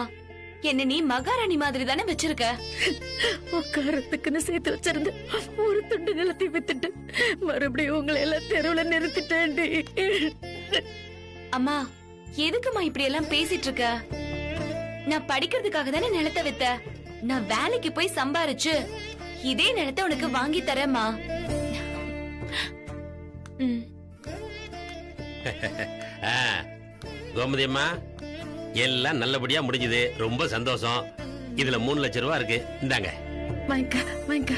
என்ன நீ மகாராணி மாதிரி தானே வச்சிருக்க. உட்காரத்துக்குன்னு சேர்த்து வச்சிருந்த ஒரு துண்டு நிலத்தை வித்துட்டு மறுபடியும் உங்களை எல்லாம் தெருவுல நிறுத்திட்டேன்டி. அம்மா எதுக்குமா இப்படி எல்லாம் பேசிட்டு இருக்க? நான் படிக்கிறதுக்காக தானே நிலத்தை வித்த. நான் வேலைக்கு போய் சம்பாரிச்சு இதே நிலத்தை உனக்கு வாங்கி தரேம்மா. கோமதி அம்மா, எல்லாம் நல்லபடியா முடிஞ்சது. ரொம்ப சந்தோஷம். இதுல 3 லட்சம் ரூபாய் இருக்கு, இந்தாங்க. வாங்க வாங்க.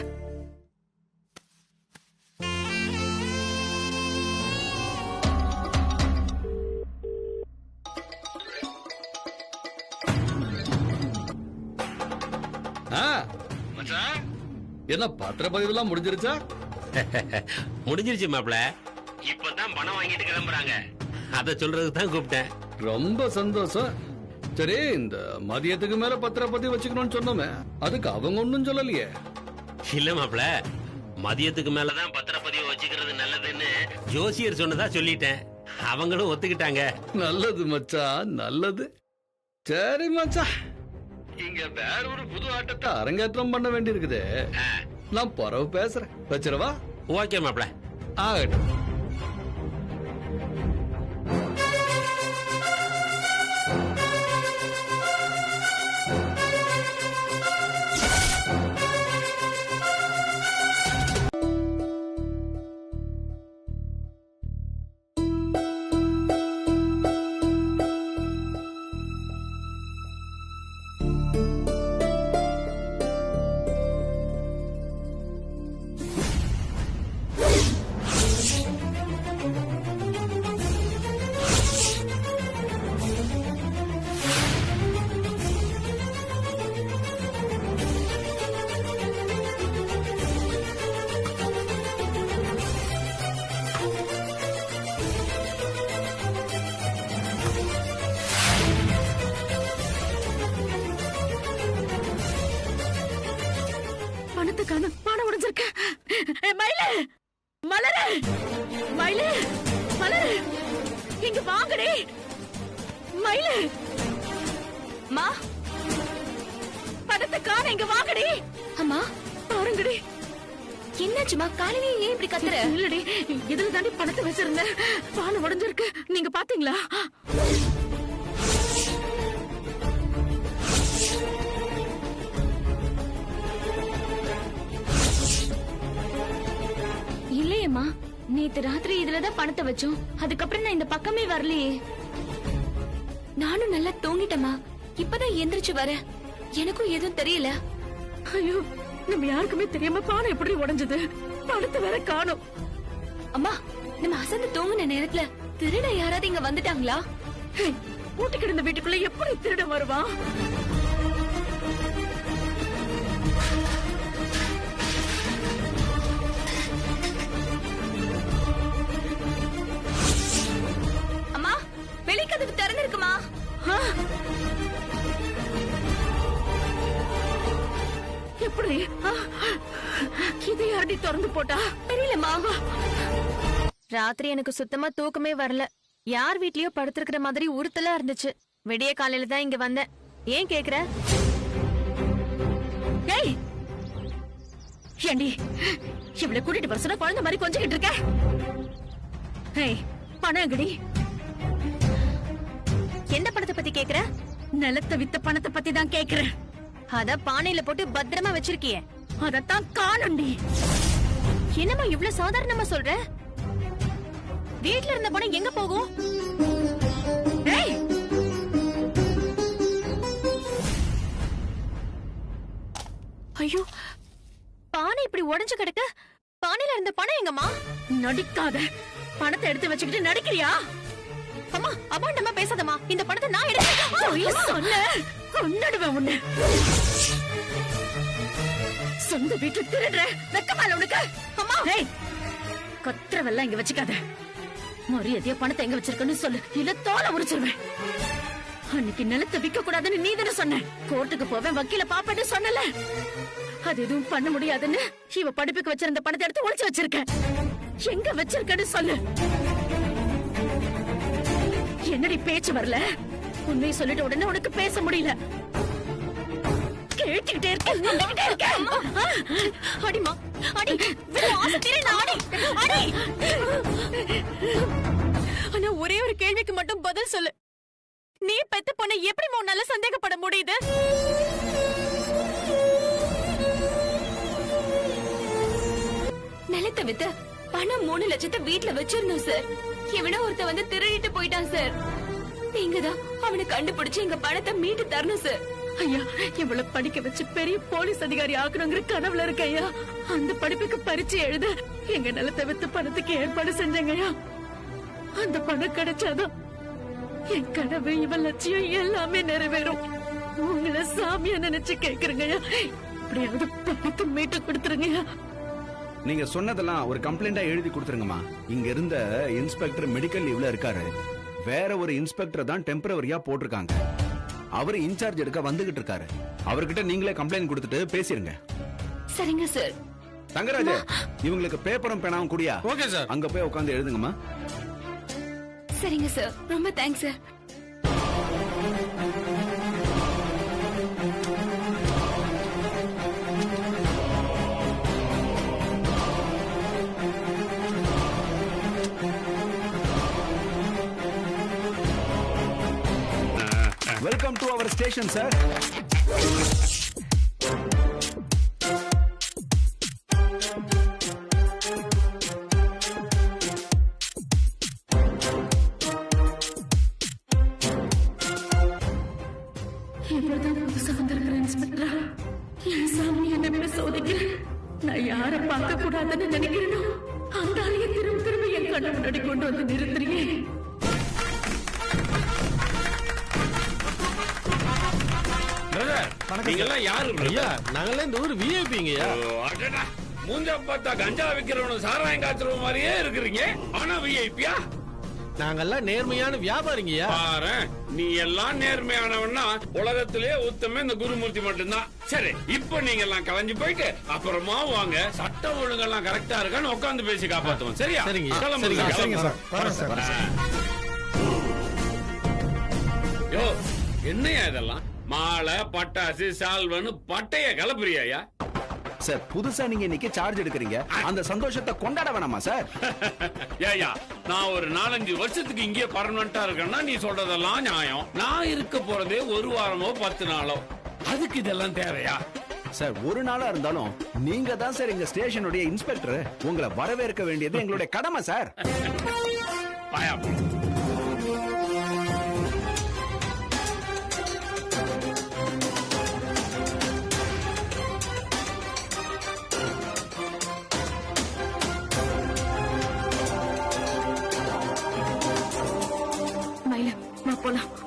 என்ன பத்திரப்பதிவுலாம் முடிஞ்சிருச்சா? முடிஞ்சிருச்சு மாப்ள. இப்பதான் பணம் வாங்கிட்டு கிளம்புறாங்க. அத சொல்றதுக்கு தான் கூப்பிட்டேன். ரொம்ப சந்தோஷம். சரி, இந்த மதியத்துக்கு மேல பத்திரப்பதிவு வச்சுக்கணும்னு சொன்னோமே, அதுக்கு அவங்க ஒன்னும் சொல்லலையே. இல்ல மாப்ள, மதியத்துக்கு மேலதான் பத்திரப்பதிவு வச்சுக்கிறது நல்லதுன்னு ஜோசியர் சொன்னதா சொல்லிட்டேன். அவங்களும் ஒத்துக்கிட்டாங்க. நல்லது மச்சான், நல்லது. சரி மச்சான், இங்க வேற ஒரு புது ஆட்டத்தை அரங்கேற்றம் பண்ண வேண்டி இருக்குது. நான் பரவ பேசுறேன், வச்சிரவா? ஓகே மாப்ள. ஆகட்டும். பானை உடைஞ்சிருக்க. மயிலு, மலரு, மயிலு, மலரு, இங்க வாங்கடி. மயிலு, மா பணத்தை காண, இங்க வாங்கடி. அம்மா பாருங்கடி. என்னாச்சுமா? காலையில ஏன் இப்படி கத்துற? இல்லடி, இதுல தாண்டி பணத்தை வச்சிருந்தேன். பானை உடைஞ்சிருக்கு. நீங்க பாத்தீங்களா? இல்லையம்மா, நேத்து ராத்திரி இதுலதான் பணத்தை வச்சோம். அதுக்கப்புறம் நான் இந்த பக்கமே வரலையே. நானும் நல்லா தூங்கிட்டேம்மா. இப்பதான் எந்திரிச்சு வர. எனக்கும் எதுவும் தெரியல. ஐயோ, நம்ம யாருக்குமே தெரியாம பானை எப்படி உடைஞ்சது? பணத்தை வேற காணோம். அம்மா, நம்ம அசந்து தூங்குன நேரத்துல திருட யாராவது இங்க வந்துட்டாங்களா? பூட்டி கிடந்த வீட்டுக்குள்ள எப்படி திருட வருவான்? அம்மா, வெளிக்கதவு திறந்து இருக்குமா? எப்படி இதை யாரடி திறந்து போட்டா? தெரியலம்மா. ராத்திரி எனக்கு சுத்தமா தூக்கமே வரல. யார் வீட்லயோ படுத்திருக்கிற மாதிரி உறுத்தலா இருந்துச்சு. விடிய காலையில தான் இங்க வந்தேன். ஏன் கேக்குற? ஏய், ஏண்டி இவளை கூட்டிட்டு வர சொன்னா குழந்தை மாதிரி கொஞ்சிக்கிட்டு இருக்க? ஏய், பணம் எங்கடி? எந்த பணத்தை பத்தி கேக்குற? நிலத்தை வித்த பணத்தை பத்தி தான் கேக்குறேன். அத பானையில போட்டு பத்திரமா வச்சிருக்கிய. அதத்தான் காணுண்டி. என்னம்மா இவ்ளோ சாதாரணமா சொல்ற? வீட்ல இருந்த பணம் எங்க போகும்? ஏய், ஐயோ, பானை இப்படி உடைஞ்சு கிடக்கு. பானையில இருந்த பணம் எங்கம்மா? நடிக்காத. பணத்தை எடுத்து வச்சுக்கிட்டு நடிக்கிறியா? அம்மா அபாண்டமா பேசாதம்மா. இந்த பணத்தை நான் எடுத்து சொன்னேன் கொன்னுடுவேன் உன்னை. சொந்த வீட்டு திருடுற வெக்கமால உனக்கு. அம்மா கத்திரவெல்லாம் இங்க வச்சுக்காத. மரியாதையா பணத்தை எங்க வச்சிருக்கன்னு சொல்லு, இல்ல தோலை உரிச்சிருவேன். அன்னைக்கு நிலத்தை விற்க கூடாதுன்னு நீ தானே சொன்ன. கோர்ட்டுக்கு போவேன், வக்கீல பாப்பேன்னு சொன்னல. அது எதுவும் பண்ண முடியாதுன்னு இவ படிப்புக்கு வச்சிருந்த பணத்தை எடுத்து ஒளிச்சு வச்சிருக்க. எங்க வச்சிருக்கன்னு சொல்லு. என்னடி பேச்சு வரல? உண்மையை சொல்லிட்ட உடனே உனக்கு பேச முடியல. கேட்டுக்கிட்டே இருக்க. அடிமா அடி, ஆசை தீரல அடி அடி. ஆனா ஒரே ஒரு கேள்விக்கு மட்டும் பதில் சொல்லு. நீ பெத்த பொண்ணை எப்படி உன்னால சந்தேகப்பட முடியுது? நிலத்தை வித்து பணம் 3 லட்சத்தை வீட்டுல வச்சிருந்தோம் சார். இவன ஒருத்த வந்து திருடிட்டு போயிட்டான் சார். நீங்க தான் அவனை கண்டுபிடிச்சு எங்க பணத்தை மீட்டு தரணும் சார். ஐயா, இவ்வளவு படிக்க வச்சு பெரிய போலீஸ் அதிகாரி ஆகணுங்கிற கனவுல இருக்க ஐயா. அந்த படிப்புக்கு பரீட்சை எழுத எங்க நிலத்தை வித்து பணத்துக்கு ஏற்பாடு செஞ்சங்க ஐயா. அந்த பணம் கிடைச்சாதான் என் கனவு, இவன் லட்சியம் எல்லாமே நிறைவேறும். உங்களை சாமியா நினைச்சு கேக்குறங்க ஐயா. எப்படியாவது பணத்தை மீட்டு கொடுத்துருங்க. நீங்க சொன்னதெல்லாம் ஒரு கம்ப்ளைண்டா எழுதி கொடுத்துருங்கம்மா. இங்க இருந்த இன்ஸ்பெக்டர் மெடிக்கல் லீவ்ல இருக்காரு. வேற ஒரு இன்ஸ்பெக்டர் தான் டெம்பரவரியா போட்டிருக்காங்க. அவரு இன்சார்ஜ் எடுக்க வந்துகிட்டு இருக்காரு. அவர்கிட்ட நீங்களே கம்ப்ளைண்ட் கொடுத்துட்டு பேசிருங்க. சரிங்க சார். தங்கராஜ், இவங்களுக்கு பேப்பரும் பேனாவும் கூடியா? Okay sir. அங்க போய் உட்காந்து எழுதுங்கம்மா. சரிங்க சார், ரொம்ப thanks sir. Welcome to our station sir. இப்பதான் புதுசா வந்திருக்கிற இன்ஸ்பெக்டரா? என் சாமி என்ன சோதிக்கிறேன். நான் யார பார்க்க கூடாதுன்னு நினைக்கிறேனோ அந்த ஆளைய திரும்ப திரும்ப என் கண்ணு முன்னாடி கொண்டு வந்து நிறுத்துறீங்க. நீங்கெல்லாம் யாரு? நாங்கெல்லாம் இந்த ஊர் விஐபிங்கய்யா. மூஞ்ச பார்த்தா கஞ்சா விக்கிறவனும் சாராயம் காய்ச்சற மாதிரியே இருக்கிறீங்க. ஆனா விஐபியா? நாங்கெல்லாம் நேர்மையான வியாபாரிங்கய்யா. பாரு, நீ எல்லாம் நேர்மையானவன்னா உலகத்திலே உத்தமே இந்த குருமூர்த்தி மட்டும்தான். சரி, இப்ப நீங்க எல்லாம் கலைஞ்சு போயிட்டு அப்புறமா வாங்க. சட்ட ஒழுங்கெல்லாம் கரெக்டா இருக்கான்னு உட்காந்து பேசி காப்பாத்துவோம். சரியா? யோ, என்னையா இதெல்லாம்? மாலை, பட்டாசு, சால்வன்னு பட்டைய கலப்புறியா? சார், புதுசா நீங்க இன்னைக்கு சார்ஜ் எடுக்கிறீங்க. அந்த சந்தோஷத்தை கொண்டாட வேணாமா சார்? ஏயா, நான் ஒரு 4-5 வருஷத்துக்கு இங்கே பர்மனண்டா இருக்கேன்னா நீ சொல்றதெல்லாம் நியாயம். நான் இருக்க போறதே 1 வாரமோ 10 நாளோ. அதுக்கு இதெல்லாம் தேவையா? சார், ஒரு நாளா இருந்தாலும் நீங்க தான் சார் எங்க ஸ்டேஷனுடைய இன்ஸ்பெக்டர். உங்களை வரவேற்க வேண்டியது எங்களுடைய கடமை சார்.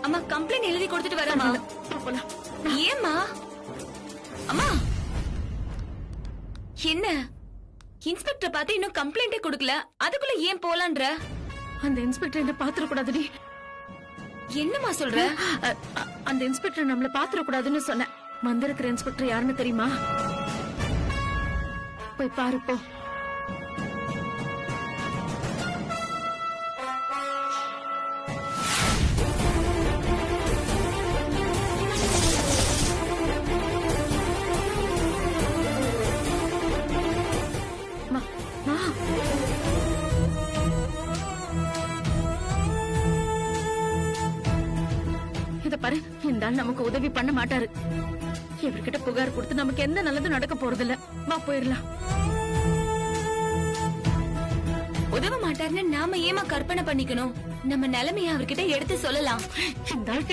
அம்மா, கம்ப்ளைண்ட் எழுதி கொடுத்துட்டு வரமா? ஏமா அம்மா? என்ன இன்ஸ்பெக்டர் பார்த்து இன்னும் கம்ப்ளைண்டே கொடுக்கல, அதுக்குள்ள ஏன் போலான்ற? அந்த இன்ஸ்பெக்டர் என்ன பாத்துற கூடாதுடி. என்னமா சொல்ற? அந்த இன்ஸ்பெக்டர் நம்மள பாத்துற கூடாதுன்னு சொன்ன. வந்திருக்கிற இன்ஸ்பெக்டர் யாருன்னு தெரியுமா? போய் பாரு போ. இத பாரு, இந்த ஆள் நமக்கு உதவி பண்ண மாட்டாரு. இவர்கிட்ட புகார் கொடுத்து நமக்கு எந்த நல்லதும் நடக்க போறது இல்ல. வா போயிடலாம். உதவ மாட்டாருன்னு நாம ஏமா கற்பனை பண்ணிக்கணும்? நம்ம நிலைமைய அவர்கிட்ட எடுத்து சொல்லலாம். இந்த ஆள்கிட்ட